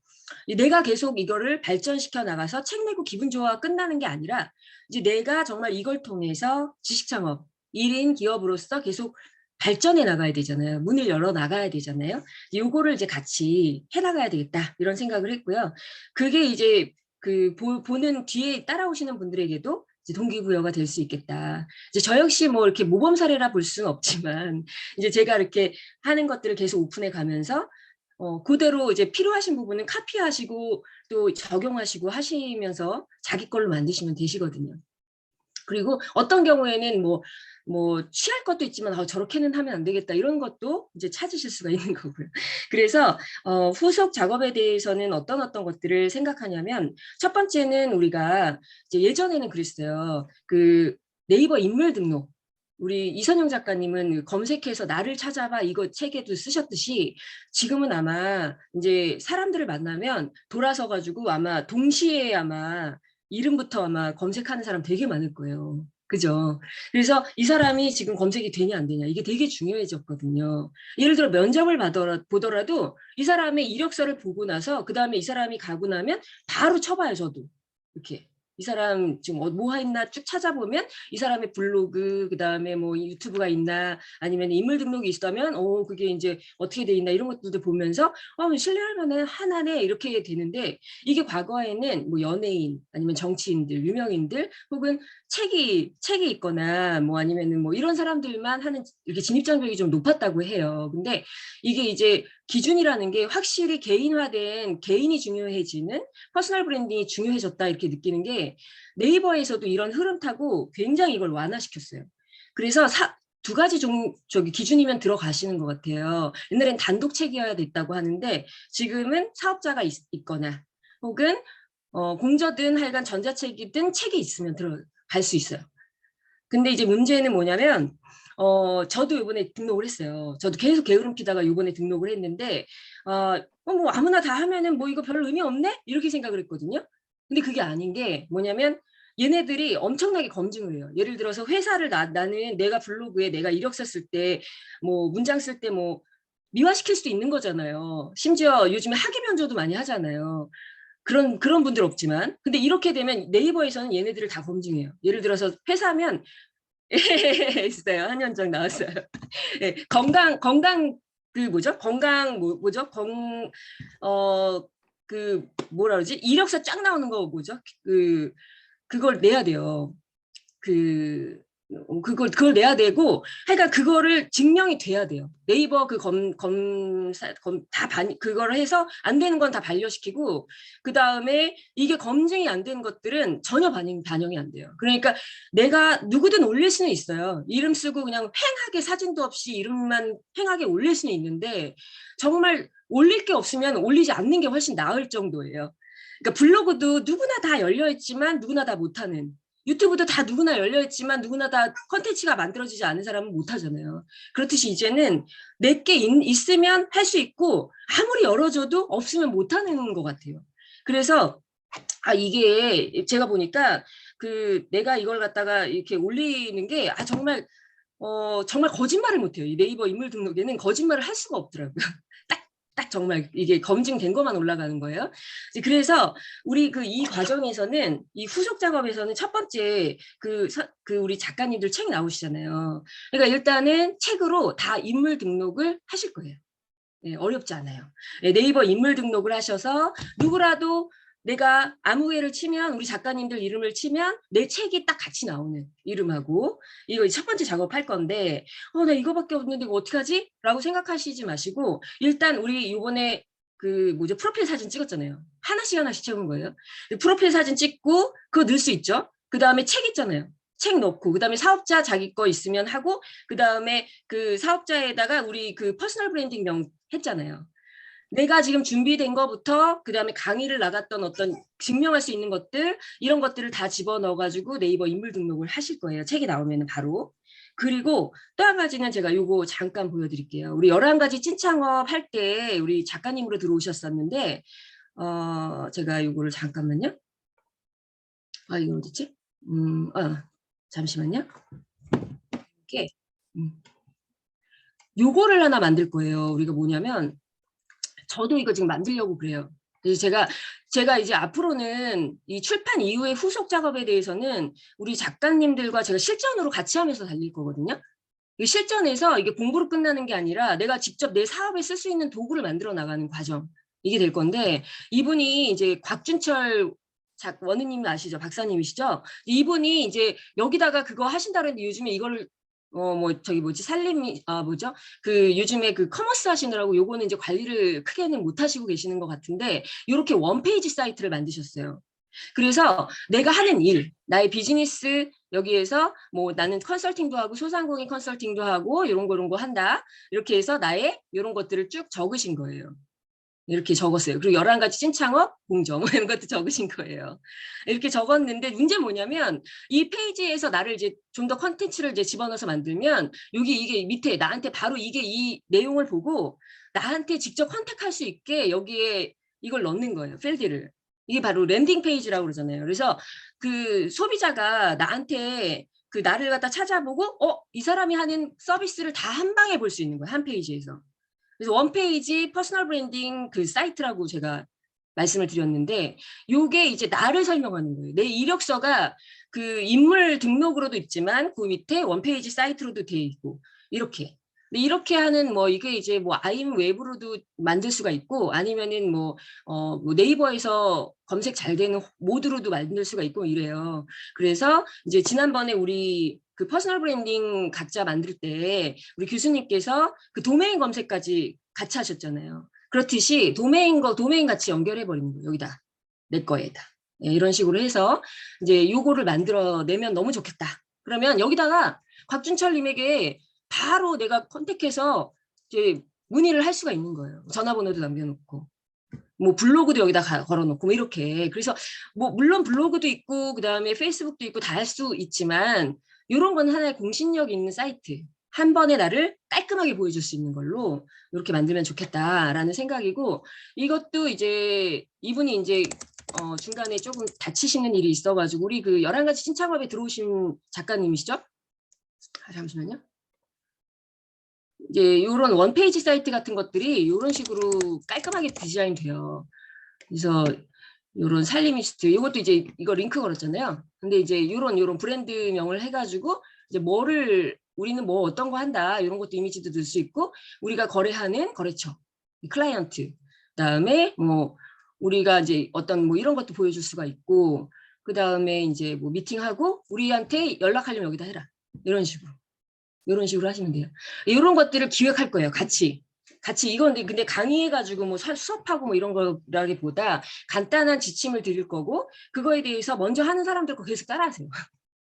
내가 계속 이거를 발전시켜 나가서 책 내고 기분 좋아 끝나는 게 아니라 이제 내가 정말 이걸 통해서 지식창업 1인 기업으로서 계속 발전해 나가야 되잖아요. 문을 열어 나가야 되잖아요. 요거를 이제 같이 해 나가야 되겠다 이런 생각을 했고요. 그게 이제 그 보는 뒤에 따라오시는 분들에게도 이제 동기부여가 될 수 있겠다. 이제 저 역시 뭐 이렇게 모범 사례라 볼 수는 없지만 이제 제가 이렇게 하는 것들을 계속 오픈해 가면서 그대로 이제 필요하신 부분은 카피하시고 또 적용하시고 하시면서 자기 걸로 만드시면 되시거든요. 그리고 어떤 경우에는 뭐 취할 것도 있지만 저렇게는 하면 안 되겠다 이런 것도 이제 찾으실 수가 있는 거고요. 그래서 후속 작업에 대해서는 어떤 것들을 생각하냐면 첫 번째는 우리가 이제 예전에는 그랬어요. 그 네이버 인물 등록 우리 이선영 작가님은 검색해서 나를 찾아봐 이거 책에도 쓰셨듯이 지금은 아마 이제 사람들을 만나면 돌아서 가지고 아마 동시에 아마 이름부터 아마 검색하는 사람 되게 많을 거예요. 그죠? 그래서 이 사람이 지금 검색이 되냐 안 되냐 이게 되게 중요해졌거든요. 예를 들어 면접을 보더라도 이 사람의 이력서를 보고 나서 그 다음에 이 사람이 가고 나면 바로 쳐봐요. 저도 이렇게 이 사람 지금 뭐 했나 쭉 찾아보면 이 사람의 블로그 그 다음에 뭐 유튜브가 있나 아니면 인물 등록이 있다면 그게 이제 어떻게 돼 있나 이런 것들도 보면서 신뢰할 만한 하나네 이렇게 되는데 이게 과거에는 뭐 연예인 아니면 정치인들 유명인들 혹은 책이 있거나 뭐 아니면은 뭐 이런 사람들만 하는 이렇게 진입장벽이 좀 높았다고 해요. 근데 이게 이제 기준이라는 게 확실히 개인화된 개인이 중요해지는 퍼스널 브랜딩이 중요해졌다 이렇게 느끼는 게 네이버에서도 이런 흐름 타고 굉장히 이걸 완화시켰어요. 그래서 두 가지 기준이면 들어가시는 것 같아요. 옛날엔 단독책이어야 됐다고 하는데 지금은 사업자가 있거나 혹은 공저든 하여간 전자책이든 책이 있으면 들어갈 수 있어요. 근데 이제 문제는 뭐냐면 저도 이번에 등록을 했어요. 저도 계속 게으름 피다가 이번에 등록을 했는데 뭐 아무나 다 하면은 뭐 이거 별 의미 없네? 이렇게 생각을 했거든요. 근데 그게 아닌 게 뭐냐면 얘네들이 엄청나게 검증을 해요. 예를 들어서 회사를 나는 내가 블로그에 내가 이력서 쓸 때 뭐 문장 쓸 때 뭐 미화시킬 수도 있는 거잖아요. 심지어 요즘에 학위 변조도 많이 하잖아요. 그런 분들 없지만 근데 이렇게 되면 네이버에서는 얘네들을 다 검증해요. 예를 들어서 회사면 있어요. 한현정 나왔어요. 네, 건강 그 뭐죠? 건강 뭐죠? 그 뭐라 그러지? 이력서 쫙 나오는 거 뭐죠? 그걸 내야 돼요. 그걸 내야 되고, 하여간 그거를 증명이 돼야 돼요. 네이버 그거를 해서 안 되는 건 다 반려시키고, 그 다음에 이게 검증이 안 된 것들은 전혀 반영이 안 돼요. 그러니까 내가 누구든 올릴 수는 있어요. 이름 쓰고 그냥 횡하게 사진도 없이 이름만 횡하게 올릴 수는 있는데, 정말 올릴 게 없으면 올리지 않는 게 훨씬 나을 정도예요. 그러니까 블로그도 누구나 다 열려있지만 누구나 다 못하는 유튜브도 다 누구나 열려있지만 누구나 다 컨텐츠가 만들어지지 않은 사람은 못하잖아요. 그렇듯이 이제는 내게 있으면 할 수 있고 아무리 열어줘도 없으면 못하는 것 같아요. 그래서 이게 제가 보니까 내가 이걸 갖다가 이렇게 올리는 게 정말 정말 거짓말을 못해요. 이 네이버 인물 등록에는 거짓말을 할 수가 없더라고요. 딱 정말 이게 검증된 것만 올라가는 거예요. 그래서 우리 이 과정에서는 이 후속 작업에서는 첫 번째 우리 작가님들 책 나오시잖아요. 그러니까 일단은 책으로 다 인물 등록을 하실 거예요. 네, 어렵지 않아요. 네, 네이버 인물 등록을 하셔서 누구라도 내가 아무개를 치면 우리 작가님들 이름을 치면 내 책이 딱 같이 나오는 이름하고 이거 첫 번째 작업할 건데 나 이거밖에 없는데 이거 어떡하지? 라고 생각하시지 마시고 일단 우리 이번에 프로필 사진 찍었잖아요. 하나씩 찍은 거예요. 프로필 사진 찍고 그거 넣을 수 있죠. 그 다음에 책 있잖아요. 책 넣고 그 다음에 사업자 자기 거 있으면 하고 그 다음에 그 사업자에다가 우리 퍼스널 브랜딩 명 했잖아요. 내가 지금 준비된 거부터 그 다음에 강의를 나갔던 어떤 증명할 수 있는 것들 이런 것들을 다 집어넣어가지고 네이버 인물 등록을 하실 거예요. 책이 나오면 바로. 그리고 또 한 가지는 제가 요거 잠깐 보여드릴게요. 우리 11가지 찐창업 할 때 우리 작가님으로 들어오셨었는데 제가 요거를 잠깐만요. 이거 어딨지? 잠시만요. 이게 요거를 하나 만들 거예요. 우리가 뭐냐면 저도 이거 지금 만들려고 그래요. 그래서 제가 이제 앞으로는 이 출판 이후의 후속 작업에 대해서는 우리 작가님들과 제가 실전으로 같이 하면서 달릴 거거든요. 이 실전에서 이게 공부로 끝나는 게 아니라 내가 직접 내 사업에 쓸 수 있는 도구를 만들어 나가는 과정 이게 될 건데 이분이 이제 곽준철 원우님 아시죠? 박사님이시죠? 이분이 이제 여기다가 그거 하신다는데 요즘에 이거를 살림이 뭐죠? 요즘에 커머스 하시느라고 요거는 이제 관리를 크게는 못 하시고 계시는 것 같은데 이렇게 원페이지 사이트를 만드셨어요. 그래서 내가 하는 일, 나의 비즈니스 여기에서 뭐 나는 컨설팅도 하고 소상공인 컨설팅도 하고 이런 거 한다. 이렇게 해서 나의 이런 것들을 쭉 적으신 거예요. 이렇게 적었어요. 그리고 11가지 찐창업, 공정 이런 것도 적으신 거예요. 이렇게 적었는데 문제 뭐냐면 이 페이지에서 나를 이제 좀 더 컨텐츠를 이제 집어넣어서 만들면 이게 밑에 나한테 바로 이게 이 내용을 보고 나한테 직접 컨택할 수 있게 여기에 이걸 넣는 거예요. 필드를. 이게 바로 랜딩 페이지라고 그러잖아요. 그래서 그 소비자가 나한테 그 나를 갖다 찾아보고 이 사람이 하는 서비스를 다 한 방에 볼 수 있는 거예요. 한 페이지에서. 그래서 원페이지 퍼스널 브랜딩 그 사이트라고 제가 말씀을 드렸는데 요게 이제 나를 설명하는 거예요. 내 이력서가 그 인물 등록으로도 있지만 그 밑에 원페이지 사이트로도 돼 있고 이렇게. 근데 이렇게 하는 뭐 이게 이제 뭐 아임 웹으로도 만들 수가 있고 아니면은 뭐 네이버에서 검색 잘 되는 모드로도 만들 수가 있고 이래요. 그래서 이제 지난번에 우리 그 퍼스널 브랜딩 각자 만들 때 우리 교수님께서 그 도메인 검색까지 같이 하셨잖아요. 그렇듯이 도메인 같이 연결해 버리는 거예요. 여기다 내 거에다. 네, 이런 식으로 해서 이제 요거를 만들어내면 너무 좋겠다. 그러면 여기다가 곽준철님에게 바로 내가 컨택해서 이제 문의를 할 수가 있는 거예요. 전화번호도 남겨놓고. 뭐 블로그도 여기다 걸어놓고 뭐 이렇게. 그래서 뭐 물론 블로그도 있고 그다음에 페이스북도 있고 다 할 수 있지만 이런 건 하나의 공신력 있는 사이트. 한 번에 나를 깔끔하게 보여줄 수 있는 걸로 이렇게 만들면 좋겠다라는 생각이고 이것도 이제 이분이 이제 중간에 조금 다치시는 일이 있어가지고 우리 그 11가지 신창업에 들어오신 작가님이시죠? 잠시만요. 이제 이런 원페이지 사이트 같은 것들이 이런 식으로 깔끔하게 디자인 돼요. 그래서 이런 살리미스트 이것도 이제 이거 링크 걸었잖아요. 근데 이제 이런 브랜드명을 해가지고 이제 우리는 뭐 어떤 거 한다 이런 것도 이미지도 넣을 수 있고 우리가 거래하는 거래처, 클라이언트, 그다음에 뭐 우리가 이제 어떤 뭐 이런 것도 보여줄 수가 있고 그다음에 이제 뭐 미팅하고 우리한테 연락하려면 여기다 해라 이런 식으로 하시면 돼요. 이런 것들을 기획할 거예요. 같이 이건 근데 강의해가지고 뭐 수업하고 뭐 이런 거라기보다 간단한 지침을 드릴 거고 그거에 대해서 먼저 하는 사람들 거 계속 따라하세요.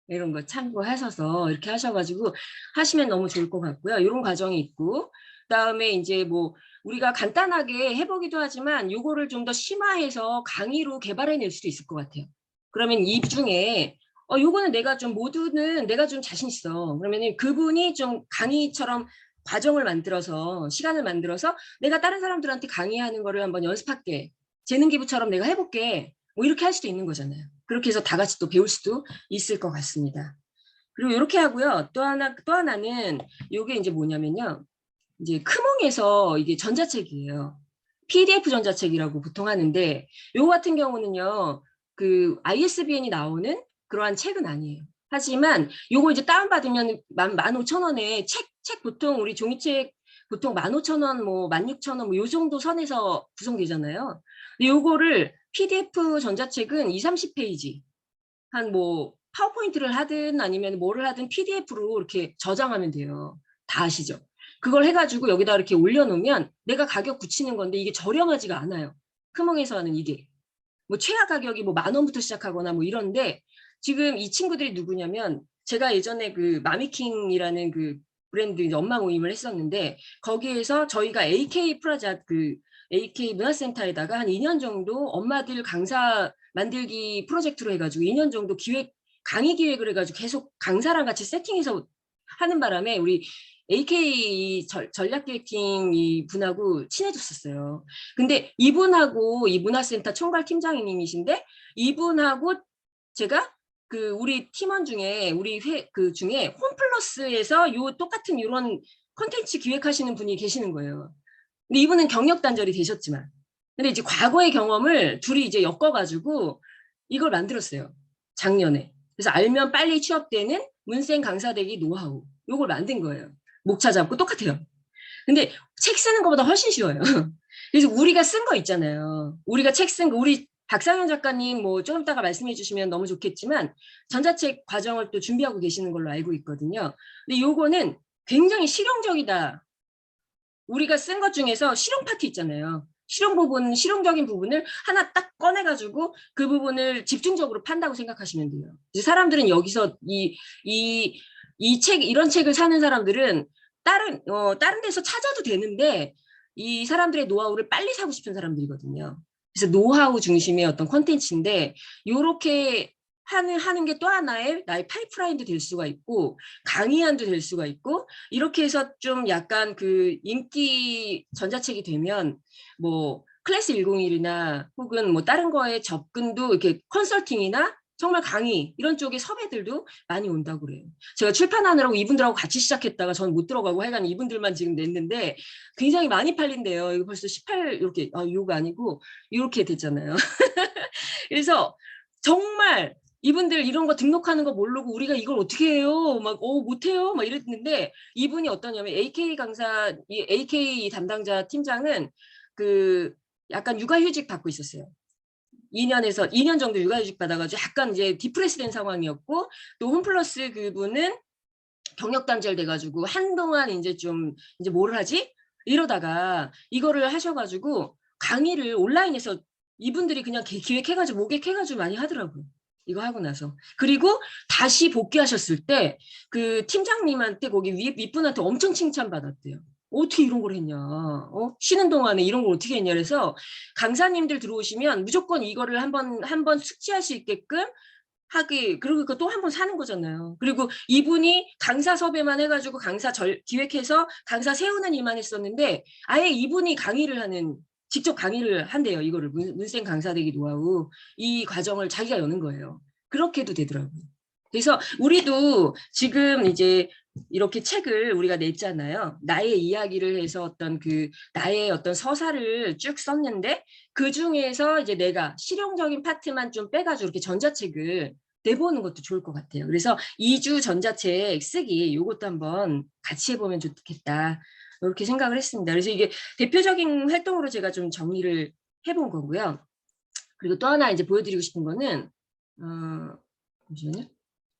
이런 거 참고하셔서 이렇게 하셔가지고 하시면 너무 좋을 것 같고요. 이런 과정이 있고 그다음에 이제 뭐 우리가 간단하게 해보기도 하지만 요거를 좀 더 심화해서 강의로 개발해낼 수도 있을 것 같아요. 그러면 이 중에 요거는 모두는 내가 좀 자신 있어. 그러면 그분이 좀 강의처럼 과정을 만들어서 시간을 만들어서 내가 다른 사람들한테 강의하는 거를 한번 연습할게. 재능 기부처럼 내가 해볼게. 뭐 이렇게 할 수도 있는 거잖아요. 그렇게 해서 다 같이 또 배울 수도 있을 것 같습니다. 그리고 이렇게 하고요. 또 하나는 이게 이제 뭐냐면요. 이제 크몽에서 이게 전자책이에요. PDF 전자책이라고 보통 하는데 요거 같은 경우는요. 그 ISBN이 나오는 그러한 책은 아니에요. 하지만 요거 이제 다운받으면 15,000원에 책 보통 우리 종이책 보통 15,000원 뭐 16,000원 뭐 요 정도 선에서 구성되잖아요. 근데 요거를 PDF 전자책은 20-30페이지 한 뭐 파워포인트를 하든 아니면 뭐를 하든 PDF로 이렇게 저장하면 돼요. 다 아시죠? 그걸 해가지고 여기다 이렇게 올려놓으면 내가 가격 붙이는 건데 이게 저렴하지가 않아요. 크몽에서 하는 이게. 뭐 최하 가격이 뭐 10,000원부터 시작하거나 뭐 이런데 지금 이 친구들이 누구냐면 제가 예전에 그 마미킹이라는 그 브랜드 이제 엄마 모임을 했었는데 거기에서 저희가 AK 프라자 그 AK 문화센터에다가 한 2년 정도 엄마들 강사 만들기 프로젝트로 해가지고 2년 정도 강의 기획을 해가지고 계속 강사랑 같이 세팅해서 하는 바람에 우리 AK 전략기획팀 이 분하고 친해졌었어요. 근데 이분하고 이 문화센터 총괄 팀장님이신데 이분하고 제가 그 우리 팀원 중에 우리 그 중에 홈플러스에서 똑같은 이런 콘텐츠 기획하시는 분이 계시는 거예요. 근데 이분은 경력 단절이 되셨지만 근데 이제 과거의 경험을 둘이 이제 엮어가지고 이걸 만들었어요. 작년에. 그래서 알면 빨리 취업되는 문쌤 강사되기 노하우 요걸 만든 거예요. 목차 잡고 똑같아요. 근데 책 쓰는 것보다 훨씬 쉬워요. 그래서 우리가 쓴 거 있잖아요. 우리가 책 쓴 거 우리 박상현 작가님 뭐 조금 이따가 말씀해 주시면 너무 좋겠지만 전자책 과정을 또 준비하고 계시는 걸로 알고 있거든요. 근데 요거는 굉장히 실용적이다. 우리가 쓴 것 중에서 실용 파트 있잖아요. 실용적인 부분을 하나 딱 꺼내가지고 그 부분을 집중적으로 판다고 생각하시면 돼요. 이제 사람들은 여기서 이런 책을 사는 사람들은 다른 데서 찾아도 되는데 이 사람들의 노하우를 빨리 사고 싶은 사람들이거든요. 그래서 노하우 중심의 어떤 콘텐츠인데 요렇게 하는 게 또 하나의 나의 파이프라인도 될 수가 있고 강의안도 될 수가 있고 이렇게 해서 좀 약간 그 인기 전자책이 되면 뭐 클래스 101이나 혹은 뭐 다른 거에 접근도 이렇게 컨설팅이나 정말 강의 이런 쪽에 섭외들도 많이 온다고 그래요. 제가 출판하느라고 이분들하고 같이 시작했다가 저는 못 들어가고 하여간 이분들만 지금 냈는데 굉장히 많이 팔린대요. 이거 벌써 18 이렇게 이거 아니고 이렇게 됐잖아요. 그래서 정말 이분들 이런 거 등록하는 거 모르고 우리가 이걸 어떻게 해요? 막 못해요? 막 이랬는데 이분이 어떠냐면 AK 강사, 이 AK 담당자 팀장은 그 약간 육아휴직 받고 있었어요. 2년 정도 육아휴직 받아가지고 약간 이제 디프레스된 상황이었고 또 홈플러스 그분은 경력 단절돼가지고 한동안 이제 좀 이제 뭘 하지? 이러다가 이거를 하셔가지고 강의를 온라인에서 이분들이 그냥 기획해가지고 모객해가지고 많이 하더라고요. 이거 하고 나서. 그리고 다시 복귀하셨을 때 그 팀장님한테 거기 윗분한테 엄청 칭찬받았대요. 어떻게 이런 걸 했냐. 쉬는 동안에 이런 걸 어떻게 했냐. 그래서 강사님들 들어오시면 무조건 이거를 한번 숙지할 수 있게끔 하기, 그리고 또 한 번 사는 거잖아요. 그리고 이분이 강사 섭외만 해가지고 기획해서 강사 세우는 일만 했었는데 아예 이분이 직접 강의를 한대요. 이거를 문쌤 강사되기 노하우 이 과정을 자기가 여는 거예요. 그렇게도 되더라고요. 그래서 우리도 지금 이제 이렇게 책을 우리가 냈잖아요. 나의 이야기를 해서 나의 어떤 서사를 쭉 썼는데 그 중에서 이제 내가 실용적인 파트만 좀 빼가지고 이렇게 전자책을 내보는 것도 좋을 것 같아요. 그래서 2주 전자책 쓰기 요것도 한번 같이 해보면 좋겠다. 이렇게 생각을 했습니다. 그래서 이게 대표적인 활동으로 제가 좀 정리를 해본 거고요. 그리고 또 하나 이제 보여드리고 싶은 거는 잠시만요.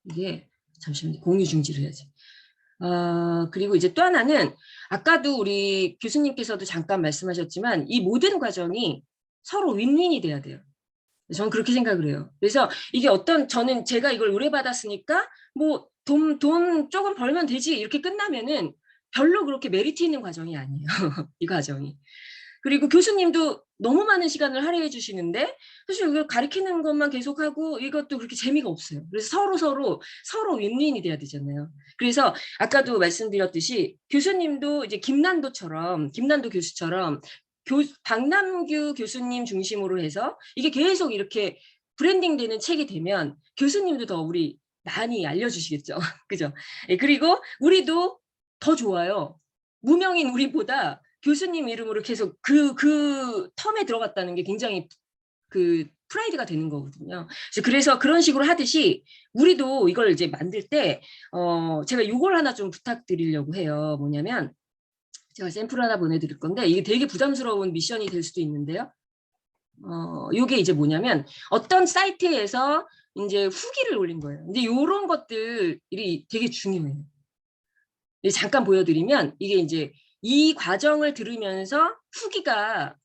이게 잠시만요. 공유 중지를 해야지. 그리고 이제 또 하나는 아까도 우리 교수님께서도 잠깐 말씀하셨지만 이 모든 과정이 서로 윈윈이 돼야 돼요. 저는 그렇게 생각을 해요. 그래서 이게 저는 제가 이걸 의뢰받았으니까 뭐 돈 조금 벌면 되지 이렇게 끝나면은 별로 그렇게 메리트 있는 과정이 아니에요. 이 과정이. 그리고 교수님도 너무 많은 시간을 할애해 주시는데 사실 이걸 가르치는 것만 계속하고 이것도 그렇게 재미가 없어요. 그래서 서로 윈윈이 돼야 되잖아요. 그래서 아까도 말씀드렸듯이 교수님도 이제 김난도 교수처럼 박남규 교수님 중심으로 해서 이게 계속 이렇게 브랜딩 되는 책이 되면 교수님도 더 우리 많이 알려주시겠죠. 그죠? 그리고 우리도 더 좋아요. 무명인 우리보다 교수님 이름으로 계속 그 텀에 들어갔다는 게 굉장히 프라이드가 되는 거거든요. 그래서 그런 식으로 하듯이 우리도 이걸 이제 만들 때 제가 이걸 하나 좀 부탁드리려고 해요. 뭐냐면 제가 샘플 하나 보내드릴 건데 이게 되게 부담스러운 미션이 될 수도 있는데요. 이게 이제 뭐냐면 어떤 사이트에서 이제 후기를 올린 거예요. 근데 이런 것들이 되게 중요해요. 잠깐 보여드리면 이게 이제 이 과정을 들으면서 후기가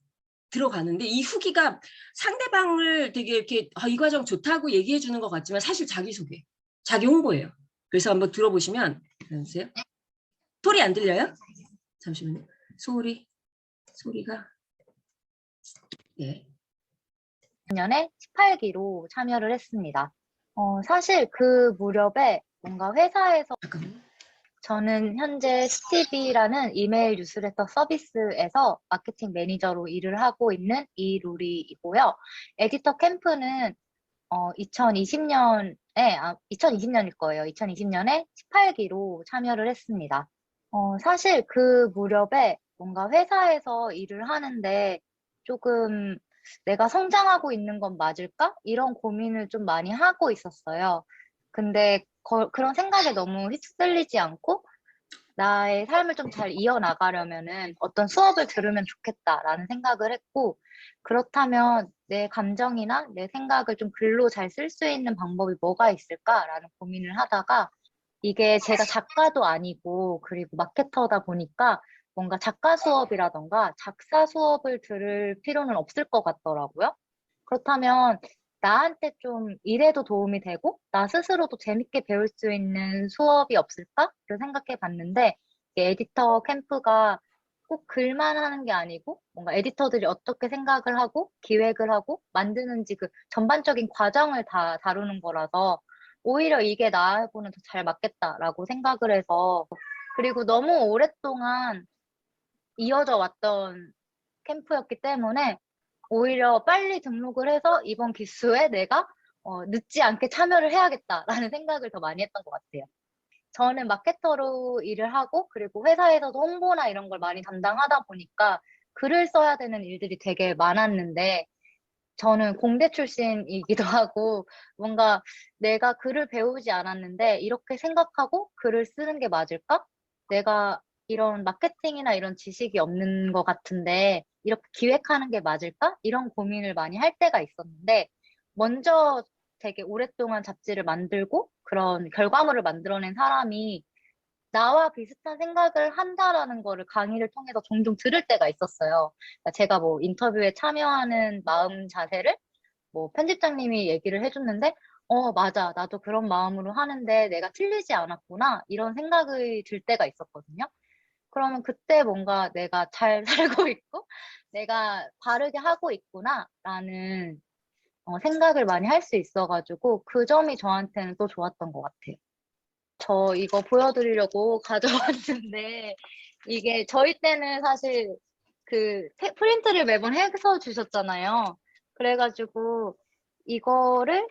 들어가는데 이 후기가 상대방을 되게 이렇게 이 과정 좋다고 얘기해 주는 것 같지만 사실 자기소개, 자기 홍보예요. 그래서 한번 들어보시면 보세요. 소리 안 들려요? 잠시만요. 소리가 네. 작년에 18기로 참여를 했습니다. 사실 그 무렵에 뭔가 회사에서 잠깐만요. 저는 현재 스티비라는 이메일 뉴스레터 서비스에서 마케팅 매니저로 일을 하고 있는 이루리이고요. 에디터 캠프는 2020년일 거예요. 2020년에 18기로 참여를 했습니다. 사실 그 무렵에 뭔가 회사에서 일을 하는데 조금 내가 성장하고 있는 건 맞을까? 이런 고민을 좀 많이 하고 있었어요. 근데 그런 생각에 너무 휩쓸리지 않고 나의 삶을 좀 잘 이어나가려면은 어떤 수업을 들으면 좋겠다라는 생각을 했고, 그렇다면 내 감정이나 내 생각을 좀 글로 잘 쓸 수 있는 방법이 뭐가 있을까라는 고민을 하다가 이게 제가 작가도 아니고 그리고 마케터다 보니까 뭔가 작가 수업이라던가 작사 수업을 들을 필요는 없을 것 같더라고요. 그렇다면 나한테 좀 일에도 도움이 되고 나 스스로도 재밌게 배울 수 있는 수업이 없을까를 생각해 봤는데 에디터 캠프가 꼭 글만 하는 게 아니고 뭔가 에디터들이 어떻게 생각을 하고 기획을 하고 만드는지 그 전반적인 과정을 다 다루는 거라서 오히려 이게 나하고는 더 잘 맞겠다라고 생각을 해서 그리고 너무 오랫동안 이어져 왔던 캠프였기 때문에 오히려 빨리 등록을 해서 이번 기수에 내가 늦지 않게 참여를 해야겠다라는 생각을 더 많이 했던 것 같아요. 저는 마케터로 일을 하고 그리고 회사에서도 홍보나 이런 걸 많이 담당하다 보니까 글을 써야 되는 일들이 되게 많았는데 저는 공대 출신이기도 하고 뭔가 내가 글을 배우지 않았는데 이렇게 생각하고 글을 쓰는 게 맞을까? 내가 이런 마케팅이나 이런 지식이 없는 것 같은데 이렇게 기획하는 게 맞을까? 이런 고민을 많이 할 때가 있었는데 먼저 되게 오랫동안 잡지를 만들고 그런 결과물을 만들어낸 사람이 나와 비슷한 생각을 한다라는 거를 강의를 통해서 종종 들을 때가 있었어요. 그러니까 제가 뭐 인터뷰에 참여하는 마음 자세를 뭐 편집장님이 얘기를 해줬는데, 맞아. 나도 그런 마음으로 하는데 내가 틀리지 않았구나. 이런 생각이 들 때가 있었거든요. 그러면 그때 뭔가 내가 잘 살고 있고, 내가 바르게 하고 있구나라는 생각을 많이 할 수 있어가지고, 그 점이 저한테는 또 좋았던 것 같아요. 저 이거 보여드리려고 가져왔는데, 이게 저희 때는 사실 그 프린트를 매번 해서 주셨잖아요. 그래가지고 이거를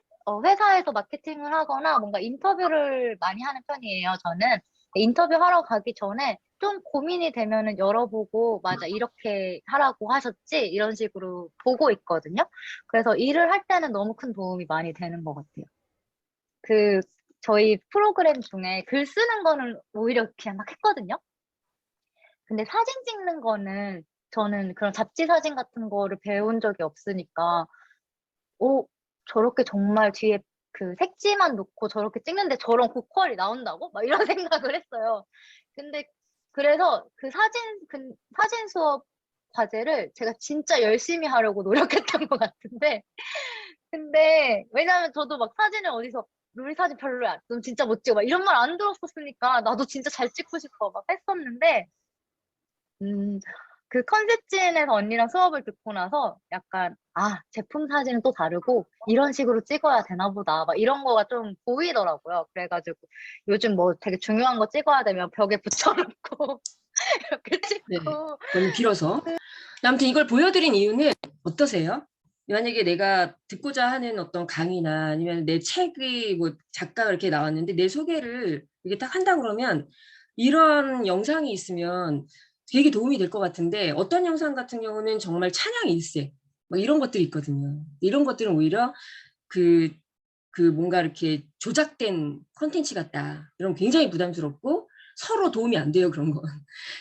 회사에서 마케팅을 하거나 뭔가 인터뷰를 많이 하는 편이에요, 저는. 인터뷰하러 가기 전에 좀 고민이 되면은 열어보고, 맞아, 이렇게 하라고 하셨지? 이런 식으로 보고 있거든요. 그래서 일을 할 때는 너무 큰 도움이 많이 되는 것 같아요. 그, 저희 프로그램 중에 글 쓰는 거는 오히려 그냥 막 했거든요. 근데 사진 찍는 거는 저는 그런 잡지 사진 같은 거를 배운 적이 없으니까, 오, 저렇게 정말 뒤에 그 색지만 놓고 저렇게 찍는데 저런 고퀄이 나온다고? 막 이런 생각을 했어요. 근데 그래서 사진 수업 과제를 제가 진짜 열심히 하려고 노력했던 것 같은데, 근데 왜냐면 저도 막 사진을 어디서 우리 사진 별로야. 넌 진짜 못 찍어. 막 이런 말 안 들었었으니까 나도 진짜 잘 찍고 싶어. 막 했었는데, 음, 그 컨셉진에서 언니랑 수업을 듣고 나서 약간, 제품 사진은 또 다르고, 이런 식으로 찍어야 되나 보다. 막 이런 거가 좀 보이더라고요. 그래가지고, 요즘 뭐 되게 중요한 거 찍어야 되면 벽에 붙여놓고, 이렇게 네, 찍고. 너무 길어서. 아무튼 이걸 보여드린 이유는 어떠세요? 만약에 내가 듣고자 하는 어떤 강의나 아니면 내 책의 뭐 작가가 이렇게 나왔는데 내 소개를 이게 딱 한다 그러면 이런 영상이 있으면 되게 도움이 될 것 같은데 어떤 영상 같은 경우는 정말 찬양 일세 뭐 이런 것들이 있거든요. 이런 것들은 오히려 그, 그 뭔가 이렇게 조작된 콘텐츠 같다. 이런 굉장히 부담스럽고 서로 도움이 안 돼요, 그런 건.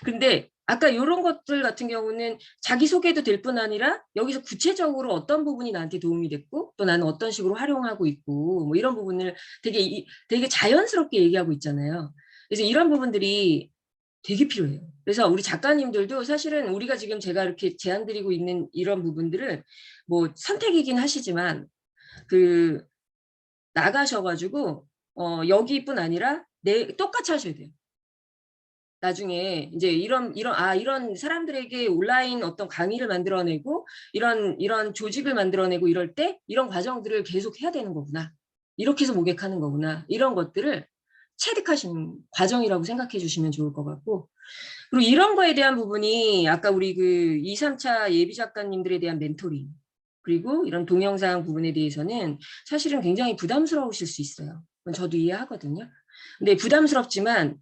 근데 아까 이런 것들 같은 경우는 자기소개도 될 뿐 아니라 여기서 구체적으로 어떤 부분이 나한테 도움이 됐고 또 나는 어떤 식으로 활용하고 있고 뭐 이런 부분을 되게 자연스럽게 얘기하고 있잖아요. 그래서 이런 부분들이 되게 필요해요. 그래서 우리 작가님들도 사실은 우리가 지금 제가 이렇게 제안 드리고 있는 이런 부분들을 뭐 선택이긴 하시지만 그 나가셔가지고 여기뿐 아니라 똑같이 하셔야 돼요. 나중에 이제 이런 사람들에게 온라인 어떤 강의를 만들어내고 이런 조직을 만들어내고 이럴 때 이런 과정들을 계속 해야 되는 거구나. 이렇게 해서 모객하는 거구나. 이런 것들을 체득하시는 과정이라고 생각해 주시면 좋을 것 같고 그리고 이런 거에 대한 부분이 아까 우리 그 2, 3차 예비 작가님들에 대한 멘토링 그리고 이런 동영상 부분에 대해서는 사실은 굉장히 부담스러우실 수 있어요. 그건 저도 이해하거든요. 근데 부담스럽지만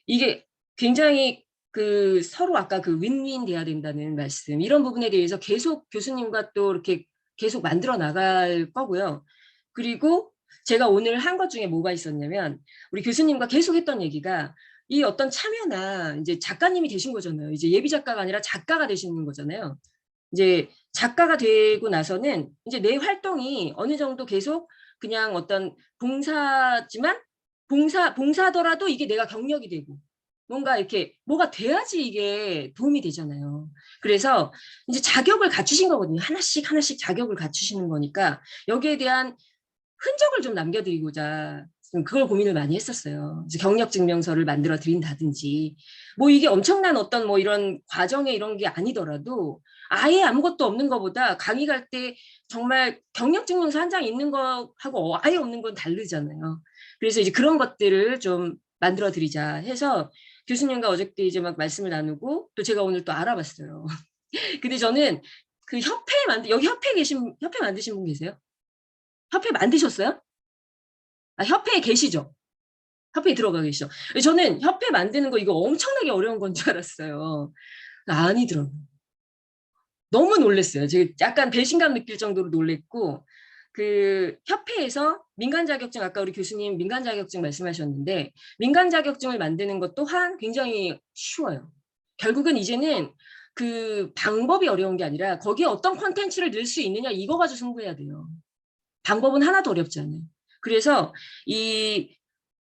이게 굉장히 그 서로 아까 그 윈윈 돼야 된다는 말씀 이런 부분에 대해서 계속 교수님과 또 이렇게 계속 만들어 나갈 거고요. 그리고 제가 오늘 한 것 중에 뭐가 있었냐면 우리 교수님과 계속 했던 얘기가 이 어떤 참여나 이제 작가님이 되신 거잖아요. 이제 예비 작가가 아니라 작가가 되시는 거잖아요. 이제 작가가 되고 나서는 이제 내 활동이 어느 정도 계속 그냥 어떤 봉사지만 봉사더라도 이게 내가 경력이 되고 뭔가 이렇게 뭐가 돼야지 이게 도움이 되잖아요. 그래서 이제 자격을 갖추신 거거든요. 하나씩 하나씩 자격을 갖추시는 거니까 여기에 대한 흔적을 좀 남겨드리고자 그걸 고민을 많이 했었어요. 그래서 경력 증명서를 만들어 드린다든지 뭐 이게 엄청난 어떤 뭐 이런 과정에 이런 게 아니더라도 아예 아무것도 없는 것보다 강의 갈 때 정말 경력 증명서 한 장 있는 거하고 아예 없는 건 다르잖아요. 그래서 이제 그런 것들을 좀 만들어 드리자 해서 교수님과 어저께 이제 막 말씀을 나누고 또 제가 오늘 또 알아봤어요. 근데 저는 그 여기 협회 만드신 분 계세요? 협회 만드셨어요? 아, 협회에 계시죠? 협회에 들어가 계시죠? 저는 협회 만드는 거 이거 엄청나게 어려운 건 줄 알았어요. 아니더라고요. 너무 놀랐어요. 제가 약간 배신감 느낄 정도로 놀랬고, 그 협회에서 민간 자격증, 아까 우리 교수님 민간 자격증 말씀하셨는데, 민간 자격증을 만드는 것 또한 굉장히 쉬워요. 결국은 이제는 그 방법이 어려운 게 아니라 거기에 어떤 콘텐츠를 넣을 수 있느냐 이거 가지고 승부해야 돼요. 방법은 하나도 어렵지 않아요. 그래서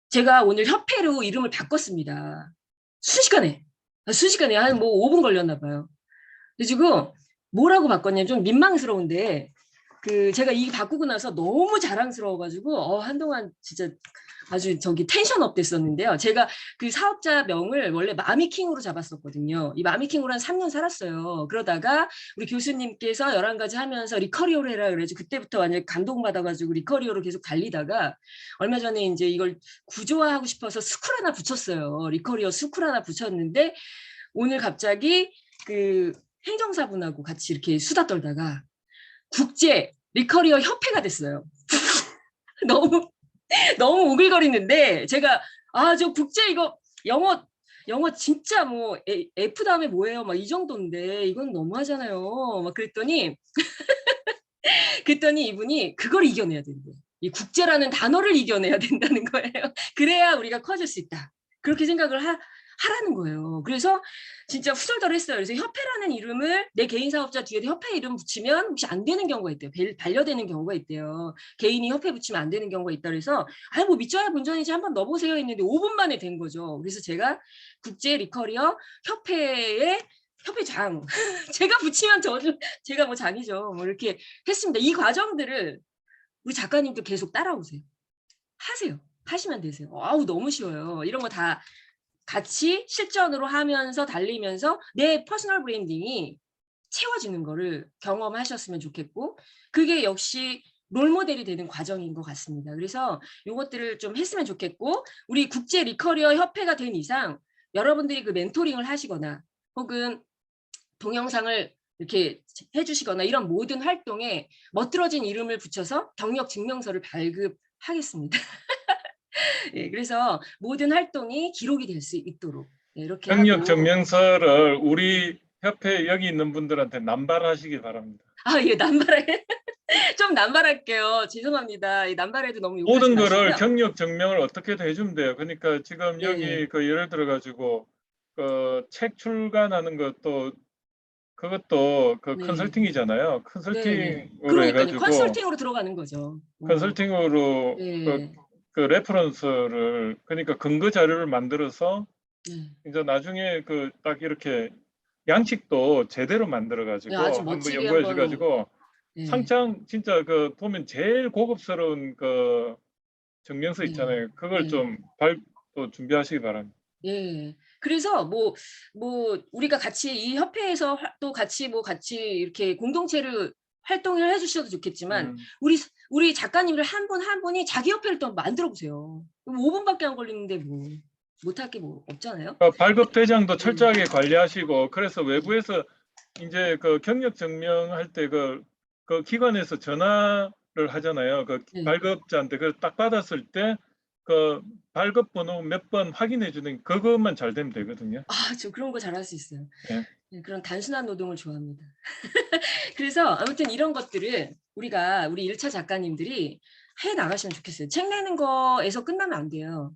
제가 오늘 협회로 이름을 바꿨습니다. 순식간에 한 뭐 5분 걸렸나 봐요. 그래가지고 뭐라고 바꿨냐면 좀 민망스러운데 제가 이 바꾸고 나서 너무 자랑스러워가지고 한동안 진짜 아주 텐션업 됐었는데요. 제가 그 사업자 명을 원래 마미킹으로 잡았었거든요. 이 마미킹으로 한 3년 살았어요. 그러다가 우리 교수님께서 11가지 하면서 리커리오로 해라 그래가지고 그때부터 완전히 감동받아가지고 리커리오로 계속 달리다가 얼마 전에 이제 이걸 구조화하고 싶어서 스쿨 하나 붙였어요. 리커리오 스쿨 하나 붙였는데 오늘 갑자기 그 행정사분하고 같이 이렇게 수다 떨다가 국제 리커리어 협회가 됐어요. 너무 오글거리는데 제가 저 국제 이거 영어 진짜 뭐 F 다음에 뭐예요? 막 이 정도인데 이건 너무하잖아요. 막 그랬더니 이분이 그걸 이겨내야 된대. 이 국제라는 단어를 이겨내야 된다는 거예요. 그래야 우리가 커질 수 있다. 그렇게 생각을 하라는 거예요. 그래서 진짜 후덜덜했어요. 그래서 협회라는 이름을 내 개인 사업자 뒤에 협회 이름 붙이면 혹시 안 되는 경우가 있대요. 반려되는 경우가 있대요. 개인이 협회 붙이면 안 되는 경우가 있다 그래서 뭐 믿져야 본전이지 한번 넣어보세요 했는데 5분 만에 된 거죠. 그래서 제가 국제 리커리어 협회의 협회장 제가 붙이면 제가 뭐 장이죠. 뭐 이렇게 했습니다. 이 과정들을 우리 작가님도 계속 따라오세요. 하시면 되세요. 너무 쉬워요. 이런 거 다 같이 실전으로 하면서 달리면서 내 퍼스널 브랜딩이 채워지는 거를 경험하셨으면 좋겠고 그게 역시 롤모델이 되는 과정인 것 같습니다. 그래서 이것들을 좀 했으면 좋겠고 우리 국제 리커리어 협회가 된 이상 여러분들이 그 멘토링을 하시거나 혹은 동영상을 이렇게 해주시거나 이런 모든 활동에 멋들어진 이름을 붙여서 경력 증명서를 발급하겠습니다. 예, 그래서 모든 활동이 기록이 될 수 있도록 이렇게 경력 하고 증명서를 우리 협회 여기 있는 분들한테 남발하시기 바랍니다. 예, 남발해 좀 남발할게요. 죄송합니다. 이 남발해도 너무 욕하지 모든 마시고요. 거를 경력 증명을 어떻게든 해주면 돼요. 그러니까 지금 네. 여기 그 예를 들어 가지고 그 책 출간하는 것도 그것도 그 네. 컨설팅이잖아요. 네. 컨설팅으로 그러니까요. 해가지고 컨설팅으로 들어가는 거죠. 컨설팅으로 네. 그 레퍼런스를 그러니까 근거 자료를 만들어서 네. 이제 나중에 그 딱 이렇게 양식도 제대로 만들어 가지고 아주 한번 멋지게 연구해 한번 가지고 네. 상장 진짜 그 보면 제일 고급스러운 그 증명서 네. 있잖아요. 그걸 네. 좀 또 준비하시기 바랍니다. 예. 그래서 뭐 우리가 같이 이 협회에서 또 같이 이렇게 공동체를 활동을 해주셔도 좋겠지만 우리 작가님들 한 분 한 분이 자기 협회를 또 만들어 보세요. 5분밖에 안 걸리는데 뭐 못할 게 뭐 없잖아요. 발급 대장도 철저하게 관리하시고 그래서 외부에서 이제 그 경력 증명할 때 그 기관에서 전화를 하잖아요. 그 네. 발급자한테 그걸 딱 받았을 때 그 발급 번호 몇 번 확인해 주는 그것만 잘 되면 되거든요. 저 그런 거 잘할 수 있어요. 네. 네, 그런 단순한 노동을 좋아합니다. 그래서 아무튼 이런 것들을 우리 1차 작가님들이 해 나가시면 좋겠어요. 책 내는 거에서 끝나면 안 돼요.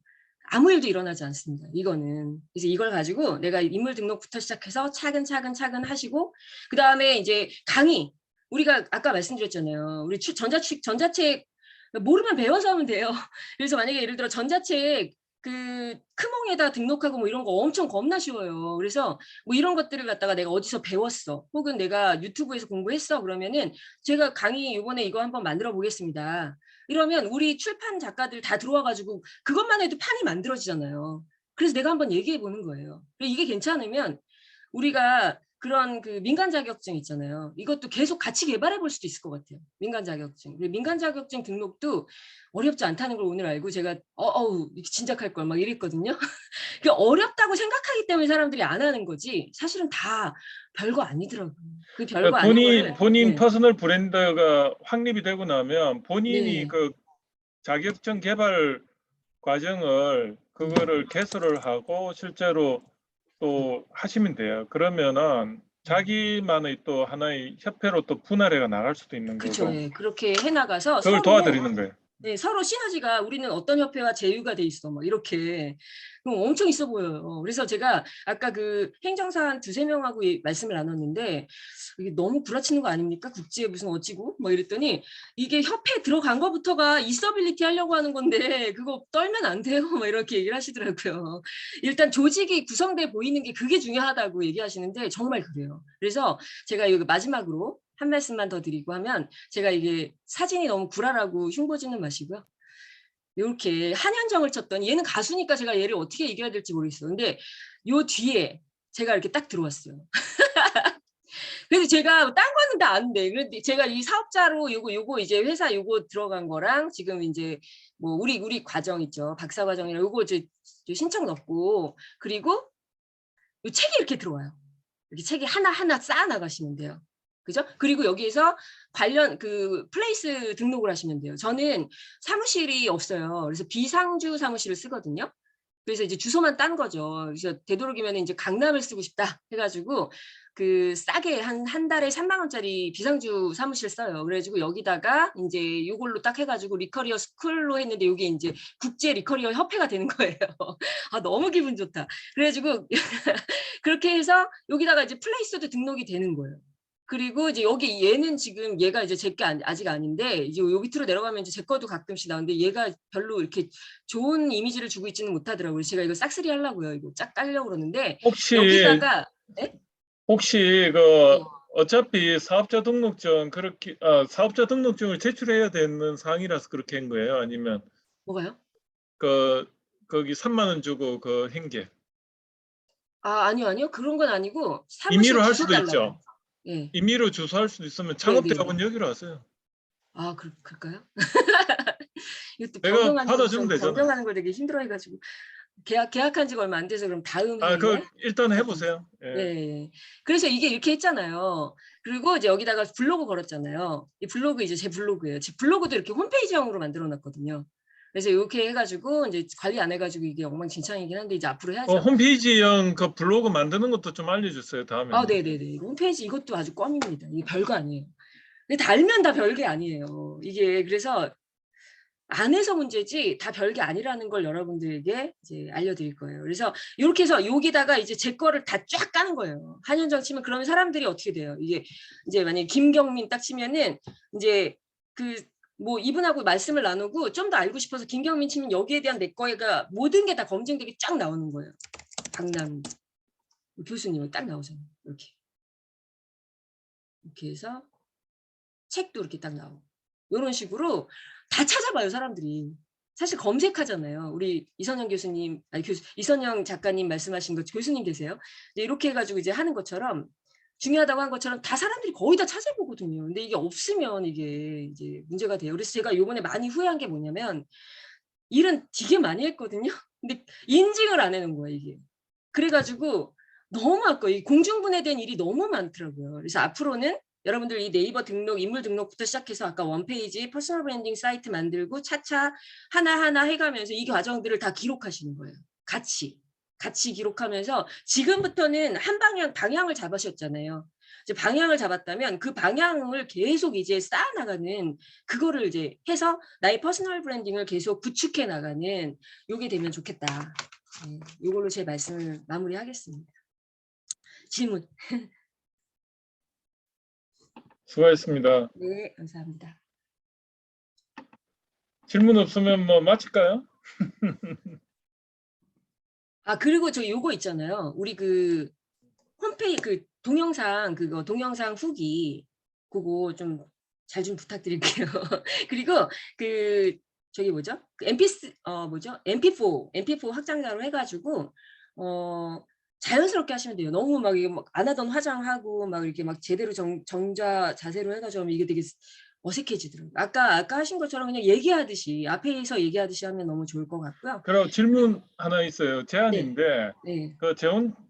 아무 일도 일어나지 않습니다. 이거는. 그래서 이걸 가지고 내가 인물 등록부터 시작해서 차근차근 하시고 그다음에 이제 강의. 우리가 아까 말씀드렸잖아요. 우리 전자책 모르면 배워서 하면 돼요. 그래서 만약에 예를 들어 전자책 그 크몽에다 등록하고 뭐 이런 거 엄청 겁나 쉬워요. 그래서 뭐 이런 것들을 갖다가 내가 어디서 배웠어. 혹은 내가 유튜브에서 공부했어. 그러면은 제가 강의 이번에 이거 한번 만들어 보겠습니다. 이러면 우리 출판 작가들 다 들어와 가지고 그것만 해도 판이 만들어지잖아요. 그래서 내가 한번 얘기해 보는 거예요. 이게 괜찮으면 우리가 그런 그 민간 자격증 있잖아요. 이것도 계속 같이 개발해 볼 수도 있을 것 같아요. 민간 자격증. 민간 자격증 등록도 어렵지 않다는 걸 오늘 알고 제가 어우 진작할 걸 막 이랬거든요. 그 어렵다고 생각하기 때문에 사람들이 안 하는 거지. 사실은 다 별거 아니더라고요. 그 별거 아닌 거를 본인 네, 퍼스널 브랜드가 확립이 되고 나면 본인이 네, 그 자격증 개발 과정을 그거를 개설을 하고 실제로 또 하시면 돼요. 그러면은 자기만의 또 하나의 협회로 또 분할해가 나갈 수도 있는 그렇죠. 거고 예, 그렇게 해나가서 그걸 서로 도와드리는 거예요. 네, 서로 시너지가 우리는 어떤 협회와 제휴가 돼 있어. 막 이렇게. 그럼 엄청 있어 보여요. 그래서 제가 아까 그 행정사 한 두세 명하고 말씀을 나눴는데 이게 너무 구라치는 거 아닙니까? 국지에 무슨 어찌고? 뭐 이랬더니 이게 협회에 들어간 거부터가 이서빌리티 하려고 하는 건데 그거 떨면 안 돼요. 막 이렇게 얘기를 하시더라고요. 일단 조직이 구성돼 보이는 게 그게 중요하다고 얘기하시는데 정말 그래요. 그래서 제가 여기 마지막으로 한 말씀만 더 드리고 하면 제가 이게 사진이 너무 구라라고 흉보지는 마시고요. 이렇게 한현정을 쳤더니 얘는 가수니까 제가 얘를 어떻게 이겨야 될지 모르겠어요. 근데 요 뒤에 제가 이렇게 딱 들어왔어요. 그래서 제가 딴 거는 다 아는데 그런데 제가 이 사업자로 요거 이제 회사 요거 들어간 거랑 지금 이제 뭐 우리 과정 있죠. 박사 과정이랑 요거 이제 신청 넣고 그리고 요 책이 이렇게 들어와요. 이렇게 책이 하나하나 쌓아 나가시면 돼요. 그죠? 그리고 여기에서 관련 그 플레이스 등록을 하시면 돼요. 저는 사무실이 없어요. 그래서 비상주 사무실을 쓰거든요. 그래서 이제 주소만 딴 거죠. 그래서 되도록이면 이제 강남을 쓰고 싶다 해가지고 그 싸게 한 달에 3만 원짜리 비상주 사무실 써요. 그래가지고 여기다가 이제 이걸로 딱 해가지고 리커리어 스쿨로 했는데 이게 이제 국제 리커리어 협회가 되는 거예요. 아 너무 기분 좋다. 그래가지고 그렇게 해서 여기다가 이제 플레이스도 등록이 되는 거예요. 그리고 이제 여기 얘는 지금 얘가 이제 제 게 아직 아닌데 이제 요 밑으로 내려가면 이제 제 거도 가끔씩 나오는데 얘가 별로 이렇게 좋은 이미지를 주고 있지는 못하더라고요. 제가 이거 싹쓸이 하려고요. 이거 쫙 깔려고 그러는데 혹시 여기다가 네? 혹시 그 네. 어차피 사업자 등록증 그렇게 사업자 등록증을 제출해야 되는 사항이라서 그렇게 한 거예요? 아니면 뭐가요? 그 거기 3만 원 주고 그 한 게 아 아니요 그런 건 아니고 임의로 사무실 할 주소 수도 달라고. 있죠. 예. 임의로 주소할 수도 있으면 네네네. 창업대학원 여기로 하세요. 아 그럴까요? 이것도 내가 변경하는 걸 받아주면 우선 되잖아요. 변경하는 걸 되게 힘들어해가지고 계약한 지가 얼마 안 돼서 그럼 다음 그 회의에 일단 하여튼 해보세요. 예. 예. 그래서 이게 이렇게 했잖아요. 그리고 이제 여기다가 블로그 걸었잖아요. 이 블로그 이제 제 블로그예요. 제 블로그도 이렇게 홈페이지형으로 만들어 놨거든요. 그래서 이렇게 해가지고 이제 관리 안 해가지고 이게 엉망진창이긴 한데 이제 앞으로 해야죠. 홈페이지형 그 블로그 만드는 것도 좀 알려주세요. 아, 다음에는. 네네네. 홈페이지 이것도 아주 껌입니다. 이게 별거 아니에요. 근데 달면 다 별게 아니에요. 이게 그래서 안 해서 문제지 다 별게 아니라는 걸 여러분들에게 이제 알려드릴 거예요. 그래서 이렇게 해서 여기다가 이제 제 거를 다 쫙 까는 거예요. 한현정 치면 그러면 사람들이 어떻게 돼요? 이게 이제 만약에 김경민 딱 치면은 이제 그 뭐 이분하고 말씀을 나누고 좀 더 알고 싶어서 김경민 치면 여기에 대한 내 거가 모든 게 다 검증되게 쫙 나오는 거예요. 박남 교수님은 딱 나오잖아요. 이렇게 해서 책도 이렇게 딱 나오고 이런 식으로 다 찾아봐요 사람들이. 사실 검색하잖아요. 우리 이선영 교수님, 아니 이선영 작가님 말씀하신 거 교수님 계세요. 이렇게 해가지고 이제 하는 것처럼 중요하다고 한 것처럼 다 사람들이 거의 다 찾아보거든요. 근데 이게 없으면 이게 이제 문제가 돼요. 그래서 제가 요번에 많이 후회한 게 뭐냐면 일은 되게 많이 했거든요. 근데 인증을 안 해놓은 거예요 이게. 그래가지고 너무 아까워. 이 공중분해된 일이 너무 많더라고요. 그래서 앞으로는 여러분들 이 네이버 등록, 인물 등록부터 시작해서 아까 원페이지 퍼스널 브랜딩 사이트 만들고 차차 하나하나 해가면서 이 과정들을 다 기록하시는 거예요. 같이 기록하면서 지금부터는 한 방향을 잡으셨잖아요. 이제 방향을 잡았다면 그 방향을 계속 이제 쌓아나가는 그거를 이제 해서 나의 퍼스널 브랜딩을 계속 구축해 나가는 요게 되면 좋겠다. 네, 이걸로 제 말씀을 마무리하겠습니다. 질문. 수고하셨습니다. 네, 감사합니다. 질문 없으면 뭐 마칠까요? 아 그리고 저 요거 있잖아요. 우리 그 홈페이지 그 동영상 그거 동영상 후기 그거 좀 잘 좀 부탁드릴게요. 그리고 그 저기 뭐죠? 그 MP4 확장자로 해가지고 자연스럽게 하시면 돼요. 너무 막 이게 막 안 하던 화장하고 막 이렇게 막 제대로 정자 자세로 해가지고 하면 이게 되게 어색해지더라고요. 아까 하신 것처럼 그냥 얘기하듯이 앞에서 얘기하듯이 하면 너무 좋을 것 같고요. 그럼 질문 하나 있어요. 네, 제안인데 네,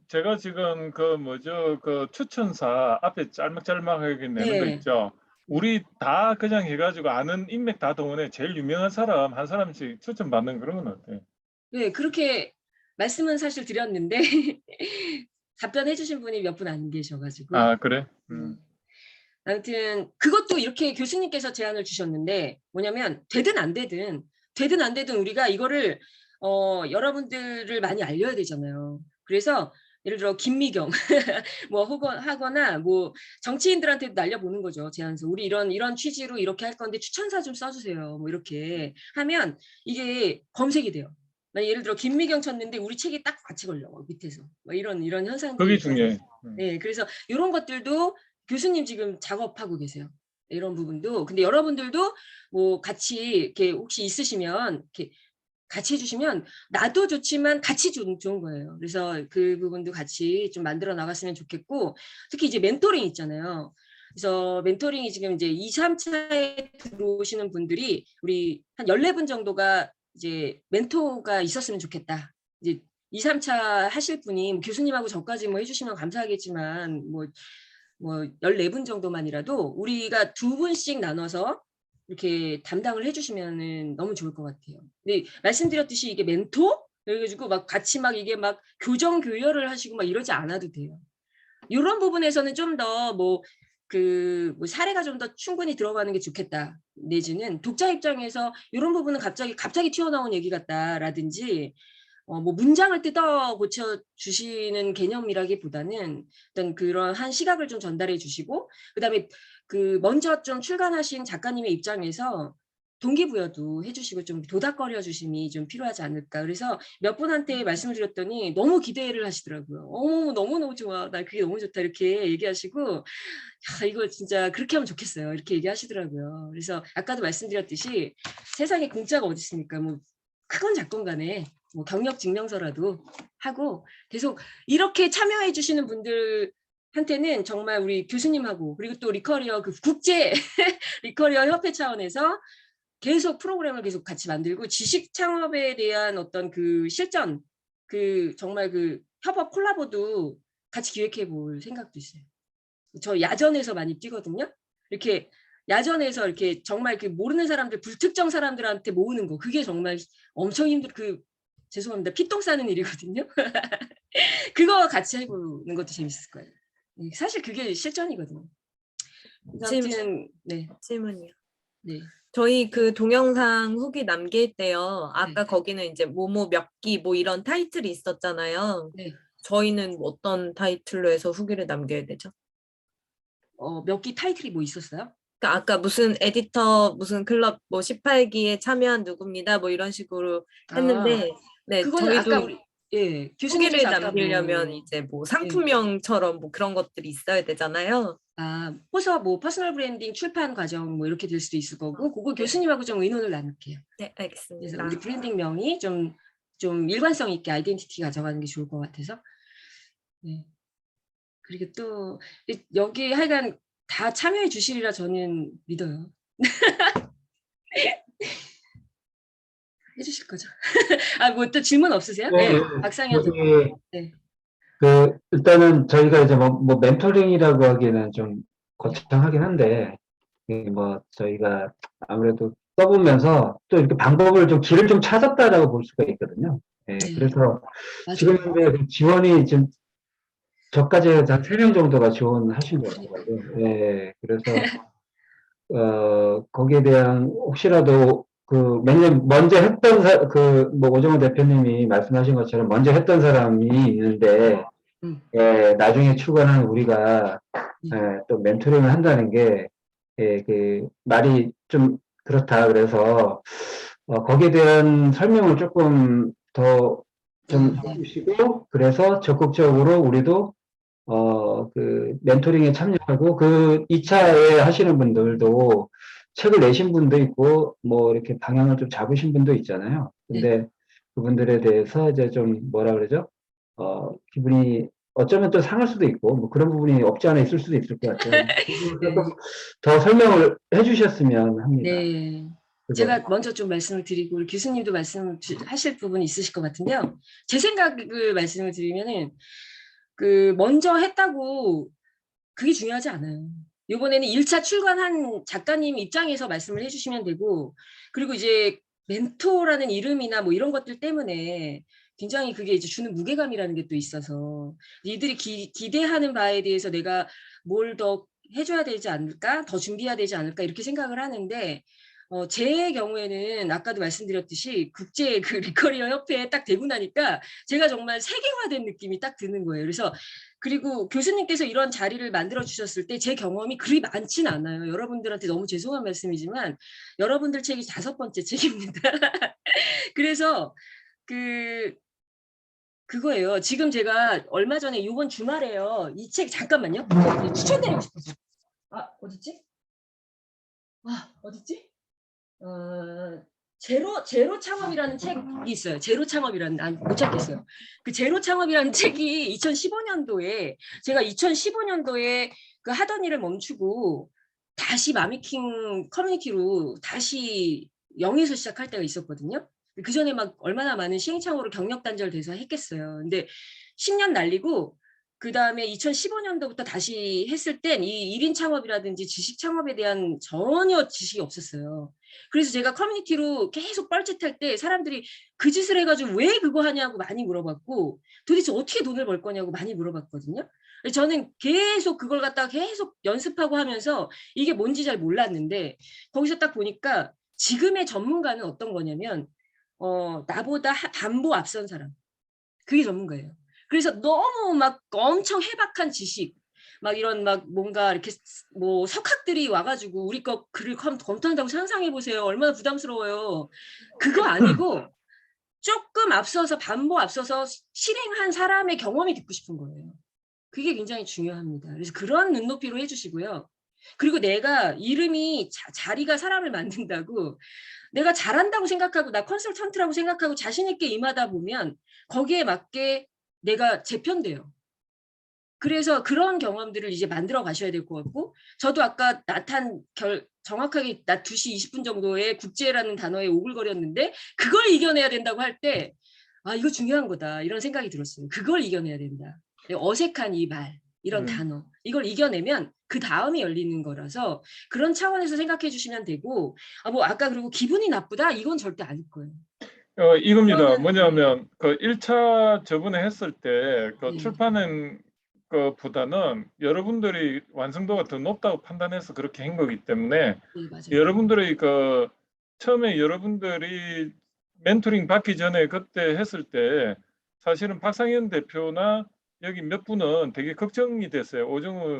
제가 지금 그 추천사 앞에 짤막짤막하게 내는 거 네, 있죠. 네. 우리 다 그냥 해가지고 아는 인맥 다 동원해 제일 유명한 사람 한 사람씩 추천받는 그런 건 어때요? 네, 그렇게 말씀은 사실 드렸는데 답변해 주신 분이 몇 분 안 계셔가지고. 아, 그래? 아무튼 그것도 이렇게 교수님께서 제안을 주셨는데 뭐냐면 되든 안 되든 우리가 이거를 여러분들을 많이 알려야 되잖아요. 그래서 예를 들어 김미경 뭐 혹은 하거나 뭐 정치인들한테도 날려보는 거죠. 제안서. 우리 이런 취지로 이렇게 할 건데 추천사 좀 써주세요. 뭐 이렇게 하면 이게 검색이 돼요. 만약 예를 들어 김미경 쳤는데 우리 책이 딱 같이 걸려 밑에서 뭐 이런 현상들이 그게 있어서. 중요해. 네, 그래서 이런 것들도 교수님 지금 작업하고 계세요. 이런 부분도. 근데 여러분들도 뭐 같이 이렇게 혹시 있으시면 이렇게 같이 해주시면 나도 좋지만 같이 좋은 거예요. 그래서 그 부분도 같이 좀 만들어 나갔으면 좋겠고, 특히 이제 멘토링 있잖아요. 그래서 멘토링이 지금 이제 2, 3차에 들어오시는 분들이 우리 한 14분 정도가 이제 멘토가 있었으면 좋겠다. 이제 2, 3차 하실 분이 뭐 교수님하고 저까지 뭐 해주시면 감사하겠지만 뭐 14분 정도만이라도 우리가 2분씩 나눠서 이렇게 담당을 해주시면은 너무 좋을 것 같아요. 근데 말씀드렸듯이 이게 멘토? 그래가지고 막 같이 막 이게 막 교정 교열을 하시고 막 이러지 않아도 돼요. 이런 부분에서는 좀 더 뭐 사례가 좀 더 충분히 들어가는 게 좋겠다. 내지는 독자 입장에서 이런 부분은 갑자기 튀어나온 얘기 같다라든지 뭐 문장을 뜯어 고쳐 주시는 개념이라기보다는 어떤 그런 한 시각을 좀 전달해 주시고 그다음에 먼저 좀 출간하신 작가님의 입장에서 동기부여도 해주시고 좀 도닥거려 주심이 좀 필요하지 않을까. 그래서 몇 분한테 말씀을 드렸더니 너무 기대를 하시더라고요. 어머 너무너무 좋아. 나 그게 너무 좋다. 이렇게 얘기하시고 야, 이거 진짜 그렇게 하면 좋겠어요. 이렇게 얘기하시더라고요. 그래서 아까도 말씀드렸듯이 세상에 공짜가 어디 있습니까? 뭐 크건 작건 간에 뭐 경력 증명서라도 하고 계속 이렇게 참여해 주시는 분들한테는 정말 우리 교수님하고 그리고 또 리커리어 국제 리커리어 협회 차원에서 계속 프로그램을 계속 같이 만들고 지식 창업에 대한 어떤 실전 정말 협업 콜라보도 같이 기획해 볼 생각도 있어요. 저 야전에서 많이 뛰거든요. 이렇게 야전에서 이렇게 정말 모르는 사람들, 불특정 사람들한테 모으는 거, 그게 정말 엄청 죄송합니다. 피똥 싸는 일이거든요. 그거 같이 해보는 것도 재밌을 거예요. 사실 그게 실전이거든요. 아무튼, 네. 질문이요. 네. 저희 그 동영상 후기 남길 때요. 아까 네. 거기는 이제 뭐뭐 몇 기 뭐 이런 타이틀이 있었잖아요. 네. 저희는 어떤 타이틀로 해서 후기를 남겨야 되죠? 몇 기 타이틀이 뭐 있었어요? 그러니까 아까 무슨 에디터 무슨 클럽 뭐 18기에 참여한 누구입니다. 뭐 이런 식으로 했는데 네, 그거는 아까 저희도 우리 교수님께서 후기를 아까 남기려면 이제 뭐 예. 상품명처럼 뭐 그런 것들이 있어야 되잖아요. 퍼스널 브랜딩 출판 과정 뭐 이렇게 될 수도 있을 거고 그거 네. 교수님하고 좀 의논을 나눌게요. 네, 그래서 알겠습니다. 우리 브랜딩 명이 좀 일관성 있게 아이덴티티 가져가는 게 좋을 것 같아서. 네. 그리고 또 여기 하여간 다 참여해 주시리라 저는 믿어요. 해주실 거죠? 뭐 또 질문 없으세요? 네, 네, 박상현 저기 대표. 네. 일단은 저희가 이제 뭐 멘토링이라고 하기에는 좀 거창하긴 한데 뭐 저희가 아무래도 써보면서 또 이렇게 방법을 좀 길을 좀 찾았다라고 볼 수가 있거든요. 예, 네. 그래서 맞아요. 지금 이제 지원이 지금 저까지 해서 한 3명 정도가 지원하신 것 같아요. 예, 그래서 거기에 대한 혹시라도 매년 먼저 했던 뭐 오정원 대표님이 말씀하신 것처럼 먼저 했던 사람이 있는데 나중에 출간한 우리가 또 멘토링을 한다는 게 말이 좀 그렇다. 그래서 거기에 대한 설명을 조금 더 좀 해주시고 그래서 적극적으로 우리도 멘토링에 참여하고 2차에 하시는 분들도 책을 내신 분도 있고 뭐 이렇게 방향을 좀 잡으신 분도 있잖아요. 근데 그분들에 대해서 이제 좀 뭐라 그러죠? 기분이 어쩌면 또 상할 수도 있고 뭐 그런 부분이 없지 않아 있을 수도 있을 것 같아요. 더 설명을 해주셨으면 합니다. 네. 그거. 제가 먼저 좀 말씀을 드리고 우리 교수님도 말씀하실 부분이 있으실 것 같은데요. 제 생각을 말씀을 드리면은 먼저 했다고 그게 중요하지 않아요. 이번에는 1차 출간한 작가님 입장에서 말씀을 해주시면 되고, 그리고 이제 멘토라는 이름이나 뭐 이런 것들 때문에 굉장히 그게 이제 주는 무게감이라는 게 또 있어서 이들이 기대하는 바에 대해서 내가 뭘 더 해줘야 되지 않을까, 더 준비해야 되지 않을까 이렇게 생각을 하는데, 제 경우에는 아까도 말씀드렸듯이 국제 그 리커리어 협회에 딱 되고 나니까 제가 정말 세계화된 느낌이 딱 드는 거예요. 그래서 그리고 교수님께서 이런 자리를 만들어 주셨을 때 제 경험이 그리 많진 않아요. 여러분들한테 너무 죄송한 말씀이지만 여러분들 책이 5번째 책입니다. 그래서 그거예요. 지금 제가 얼마 전에 이번 주말에요. 이 책 잠깐만요. 추천드리고 싶어서. 어딨지? 어딨지? 제로 창업이라는 책이 있어요. 제로 창업이라는, 못 찾겠어요. 그 제로 창업이라는 책이 2015년도에, 제가 2015년도에 그 하던 일을 멈추고 다시 마미킹 커뮤니티로 다시 0에서 시작할 때가 있었거든요. 그 전에 막 얼마나 많은 시행착오로 경력 단절돼서 했겠어요. 근데 10년 날리고 그 다음에 2015년도부터 다시 했을 땐 이 1인 창업이라든지 지식 창업에 대한 전혀 지식이 없었어요. 그래서 제가 커뮤니티로 계속 뻘짓할 때 사람들이 그 짓을 해가지고 왜 그거 하냐고 많이 물어봤고 도대체 어떻게 돈을 벌 거냐고 많이 물어봤거든요. 저는 계속 그걸 갖다가 계속 연습하고 하면서 이게 뭔지 잘 몰랐는데 거기서 딱 보니까 지금의 전문가는 어떤 거냐면 나보다 반보 앞선 사람. 그게 전문가예요. 그래서 너무 막 엄청 해박한 지식, 막 이런 막 뭔가 이렇게 뭐 석학들이 와가지고 우리 거 글을 검토한다고 상상해 보세요. 얼마나 부담스러워요. 그거 아니고 조금 앞서서 반보 앞서서 실행한 사람의 경험이 듣고 싶은 거예요. 그게 굉장히 중요합니다. 그래서 그런 눈높이로 해주시고요. 그리고 내가 이름이 자리가 사람을 만든다고 내가 잘한다고 생각하고 나 컨설턴트라고 생각하고 자신 있게 임하다 보면 거기에 맞게 내가 재편돼요. 그래서 그런 경험들을 이제 만들어 가셔야 될 것 같고 저도 아까 정확하게 낮 2시 20분 정도에 국제라는 단어에 오글거렸는데 그걸 이겨내야 된다고 할 때 이거 중요한 거다 이런 생각이 들었어요. 그걸 이겨내야 된다. 어색한 이 말 이런 단어 이걸 이겨내면 그 다음에 열리는 거라서 그런 차원에서 생각해 주시면 되고 뭐 아까 그리고 기분이 나쁘다 이건 절대 아닐 거예요. 이겁니다. 뭐냐면 그 1차 저번에 했을 때 그 출판은 것보다는 여러분들이 완성도가 더 높다고 판단해서 그렇게 한 거기 때문에 여러분들의 처음에 여러분들이 멘토링 받기 전에 그때 했을 때 사실은 박상현 대표나 여기 몇 분은 되게 걱정이 됐어요. 오정우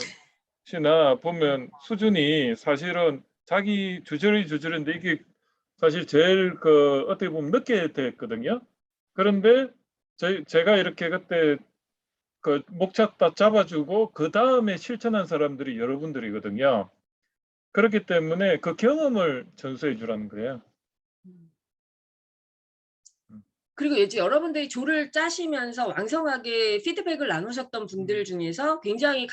씨나 보면 수준이 사실은 자기 주저리인데 이게 사실 제일 어떻게 보면 늦게 됐거든요. 그런데 제가 이렇게 그때 목차 딱 잡아주고 그 다음에 실천한 사람들이 여러분들이거든요. 그렇기 때문에 그 경험을 전수해 주라는 거예요. 그리고 이제 여러분들이 조를 짜시면서 왕성하게 피드백을 나누셨던 분들 중에서 굉장히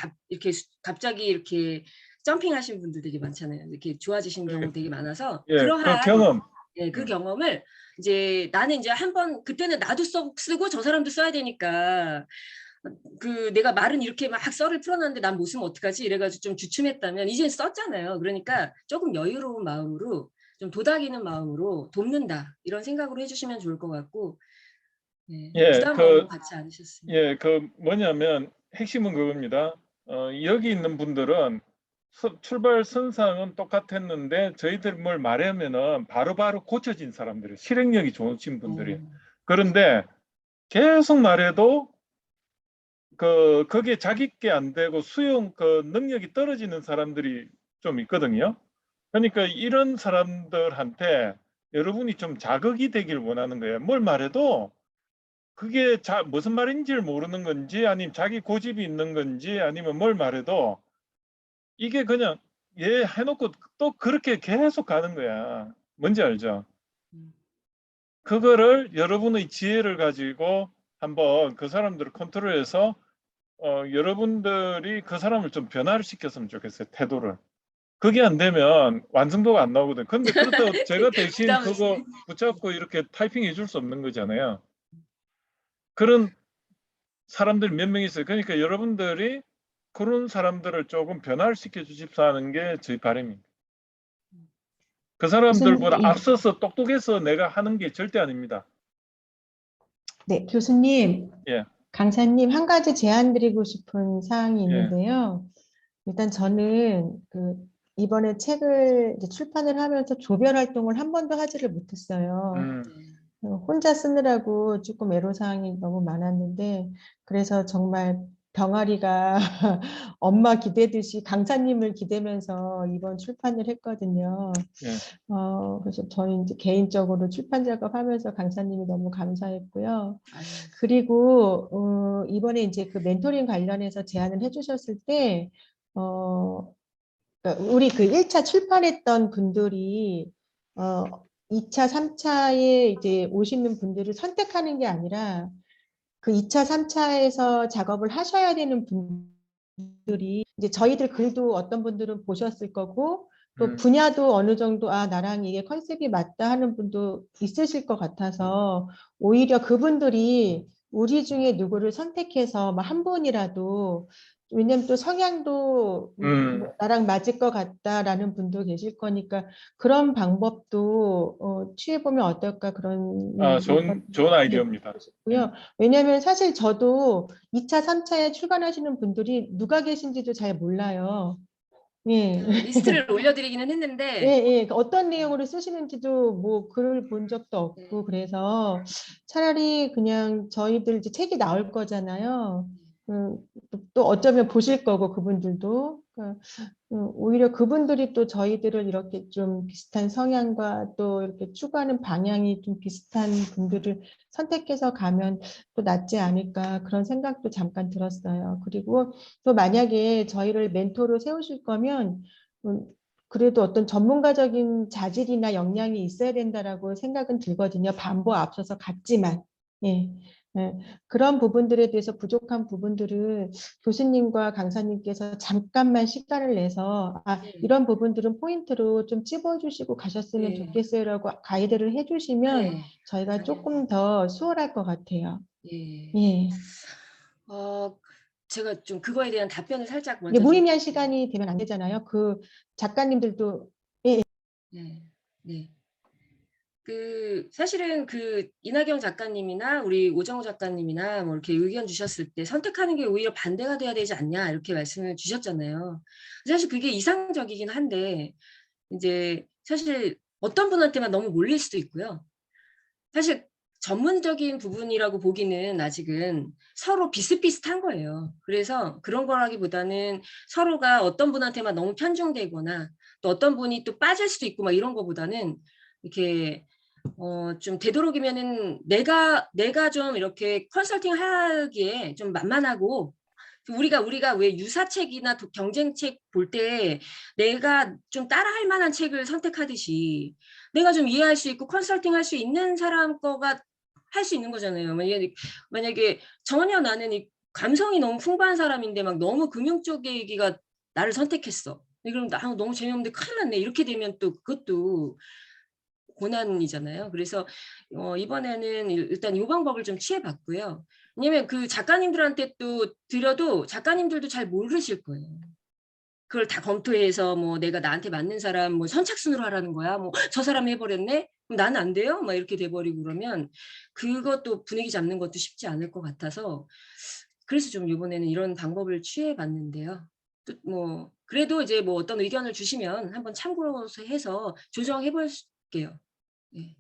갑자기 이렇게 점핑하신 분들 되게 많잖아요. 이렇게 좋아지신 경우 되게 많아서 그러한 그 경험. 그 경험을 이제 나는 이제 한번 그때는 나도 쓰고 저 사람도 써야 되니까 내가 말은 이렇게 막 썰을 풀어놨는데 난 못 쓰면 어떡하지 이래가지고 좀 주춤했다면 이제 썼잖아요. 그러니까 조금 여유로운 마음으로 좀 도닥이는 마음으로 돕는다 이런 생각으로 해주시면 좋을 것 같고 부담 너무 갖지 않으셨으면. 뭐냐면 핵심은 그겁니다. 여기 있는 분들은 출발 선상은 똑같았는데 저희들 뭘 말하면은 바로바로 고쳐진 사람들이 실행력이 좋으신 분들이 그런데 계속 말해도 거기에 자기께 안 되고 수용 능력이 떨어지는 사람들이 좀 있거든요. 그러니까 이런 사람들한테 여러분이 좀 자극이 되길 원하는 거예요. 뭘 말해도 그게 무슨 말인지를 모르는 건지 아니면 자기 고집이 있는 건지 아니면 뭘 말해도 이게 그냥 얘 해놓고 또 그렇게 계속 가는 거야. 뭔지 알죠? 그거를 여러분의 지혜를 가지고 한번 그 사람들을 컨트롤해서 여러분들이 그 사람을 좀 변화를 시켰으면 좋겠어요. 태도를. 그게 안 되면 완성도가 안 나오거든. 근데 그렇다고 제가 대신 그거 붙잡고 이렇게 타이핑 해줄 수 없는 거잖아요. 그런 사람들 몇 명 있어요. 그러니까 여러분들이 그런 사람들을 조금 변화를 시켜 주십사는 게 저희 바람입니다. 그 사람들보다 교수님, 앞서서 똑똑해서 내가 하는 게 절대 아닙니다. 네, 교수님, 예, 강사님 한 가지 제안 드리고 싶은 사항이 예. 있는데요. 일단 저는 이번에 책을 이제 출판을 하면서 조별 활동을 한 번도 하지를 못했어요. 혼자 쓰느라고 조금 애로사항이 너무 많았는데, 그래서 정말 병아리가 엄마 기대듯이 강사님을 기대면서 이번 출판을 했거든요. 예. 그래서 저는 이제 개인적으로 출판 작업하면서 강사님이 너무 감사했고요. 아유, 그리고 이번에 이제 그 멘토링 관련해서 제안을 해주셨을 때, 그러니까 우리 그 1차 출판했던 분들이 2차, 3차에 이제 오시는 분들을 선택하는 게 아니라 그 2차, 3차에서 작업을 하셔야 되는 분들이 이제 저희들 글도 어떤 분들은 보셨을 거고 또 분야도 어느 정도 나랑 이게 컨셉이 맞다 하는 분도 있으실 것 같아서 오히려 그분들이 우리 중에 누구를 선택해서 한 분이라도 왜냐면 또 성향도 뭐 나랑 맞을 것 같다라는 분도 계실 거니까 그런 방법도 취해보면 어떨까 그런 좋은 아이디어입니다. 고요. 왜냐하면 사실 저도 2차, 3차에 출간하시는 분들이 누가 계신지도 잘 몰라요. 예. 리스트를 올려드리기는 예, 했는데 예. 어떤 내용으로 쓰시는지도 뭐 글을 본 적도 없고 그래서 차라리 그냥 저희들 이제 책이 나올 거잖아요. 또 어쩌면 보실 거고 그분들도 오히려 그분들이 또 저희들을 이렇게 좀 비슷한 성향과 또 이렇게 추구하는 방향이 좀 비슷한 분들을 선택해서 가면 또 낫지 않을까 그런 생각도 잠깐 들었어요. 그리고 또 만약에 저희를 멘토로 세우실 거면 그래도 어떤 전문가적인 자질이나 역량이 있어야 된다라고 생각은 들거든요. 반보 앞서서 갔지만. 예. 예. 그런 부분들에 대해서 부족한 부분들을 교수님과 강사님께서 잠깐만 시간을 내서 이런 부분들은 포인트로 좀 찝어주시고 가셨으면 네. 좋겠어요라고 가이드를 해주시면 네. 저희가 조금 더 수월할 것 같아요. 예. 예. 제가 좀 그거에 대한 답변을 살짝 이게 먼저 좀 무의미한 시간이 되면 안 되잖아요. 그 작가님들도 네. 네. 사실은 이나경 작가님이나 우리 오정호 작가님이나 뭐 이렇게 의견 주셨을 때 선택하는 게 오히려 반대가 돼야 되지 않냐 이렇게 말씀을 주셨잖아요. 사실 그게 이상적이긴 한데 이제 사실 어떤 분한테만 너무 몰릴 수도 있고요. 사실 전문적인 부분이라고 보기는 아직은 서로 비슷비슷한 거예요. 그래서 그런 거라기보다는 서로가 어떤 분한테만 너무 편중되거나 또 어떤 분이 또 빠질 수도 있고 막 이런 거보다는 이렇게 좀 되도록이면은 내가 좀 이렇게 컨설팅 하기에 좀 만만하고 우리가 왜 유사책이나 경쟁책 볼 때 내가 좀 따라할 만한 책을 선택하듯이 내가 좀 이해할 수 있고 컨설팅 할 수 있는 사람 거가 할 수 있는 거잖아요. 만약에 전혀 나는 이 감성이 너무 풍부한 사람인데 막 너무 금융 쪽 얘기가 나를 선택했어. 그럼 너무 재미없는데 큰일 났네. 이렇게 되면 또 그것도 고난이잖아요. 그래서 이번에는 일단 이 방법을 좀 취해봤고요. 왜냐면 그 작가님들한테 또 드려도 작가님들도 잘 모르실 거예요. 그걸 다 검토해서 뭐 내가 나한테 맞는 사람 뭐 선착순으로 하라는 거야. 뭐 저 사람 해버렸네? 그럼 나는 안 돼요? 막 이렇게 돼버리고 그러면 그것도 분위기 잡는 것도 쉽지 않을 것 같아서 그래서 좀 이번에는 이런 방법을 취해봤는데요. 또 뭐 그래도 이제 뭐 어떤 의견을 주시면 한번 참고해서 조정해볼게요. 네.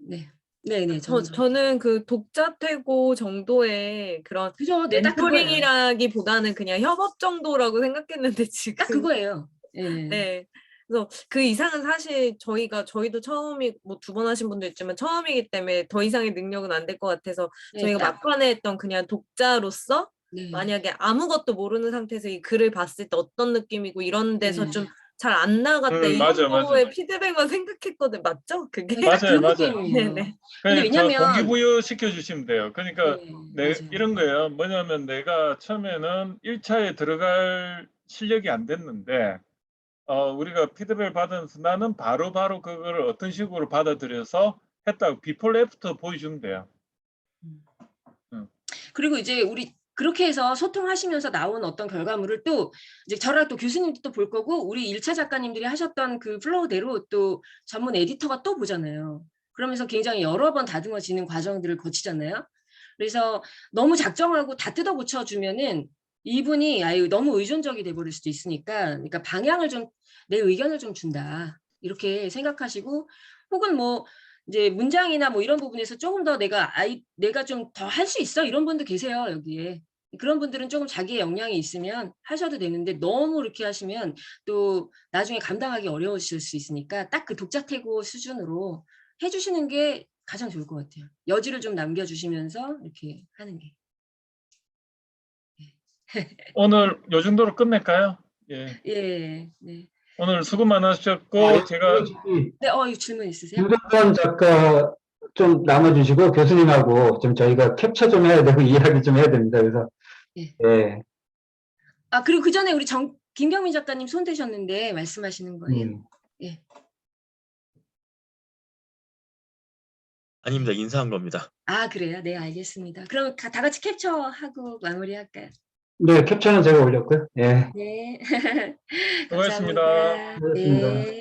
네. 네네. 저는 그 독자 퇴고 정도의 그런 그죠. 네, 딱 그거예요. 멘토링이라기보다는 그냥 협업 정도라고 생각했는데 지금 딱 그거예요. 네. 네. 그래서 그 이상은 사실 저희도 처음이 뭐 2번 하신 분도 있지만 처음이기 때문에 더 이상의 능력은 안 될 것 같아서 네, 저희가 딱. 막판에 했던 그냥 독자로서 네. 만약에 아무것도 모르는 상태에서 이 글을 봤을 때 어떤 느낌이고 이런 데서 네. 좀 잘 안 나갔다 이 맞아, 정도의 맞아. 피드백만 생각했거든. 맞죠? 그게? 네, 딱 맞아요, 그 맞아요. 부분이에요. 네네. 근데 그냥 저 왜냐면 동기부여 시켜주시면 돼요. 그러니까 맞아요. 이런 거예요. 뭐냐면 내가 처음에는 1차에 들어갈 실력이 안 됐는데, 우리가 피드백을 받으면서 나는 바로 그거를 어떤 식으로 받아들여서 했다고 비폴 애프터 보여주면 돼요. 그리고 이제 우리 그렇게 해서 소통하시면서 나온 어떤 결과물을 또 이제 저랑 또 교수님도 또 볼 거고 우리 1차 작가님들이 하셨던 그 플로우대로 또 전문 에디터가 또 보잖아요. 그러면서 굉장히 여러 번 다듬어지는 과정들을 거치잖아요. 그래서 너무 작정하고 다 뜯어 고쳐 주면은 이분이 아유 너무 의존적이 돼 버릴 수도 있으니까 그러니까 방향을 좀 내 의견을 좀 준다. 이렇게 생각하시고 혹은 뭐 이제 문장이나 뭐 이런 부분에서 조금 더 내가 좀 더 할 수 있어 이런 분도 계세요, 여기에. 그런 분들은 조금 자기의 역량이 있으면 하셔도 되는데 너무 이렇게 하시면 또 나중에 감당하기 어려우실 수 있으니까 딱 그 독자태고 수준으로 해 주시는 게 가장 좋을 것 같아요. 여지를 좀 남겨 주시면서 이렇게 하는 게. 오늘 요 정도로 끝낼까요? 예. 예. 네. 오늘 수고 많으셨고 제가 네, 질문 있으세요? 김동관 작가 좀 남아주시고 교수님하고 좀 저희가 캡처 좀 해야 되고 이야기 좀 해야 됩니다. 그래서 예. 예. 아, 그리고 그 전에 우리 김경민 작가님 손 대셨는데 말씀하시는 거예요? 예. 아닙니다. 인사한 겁니다. 아, 그래요? 네, 알겠습니다. 그럼 다 같이 캡처하고 마무리할까요? 네, 캡처는 제가 올렸고요. 예. 네. 수고하셨습니다. 감사합니다. 수고하셨습니다. 네.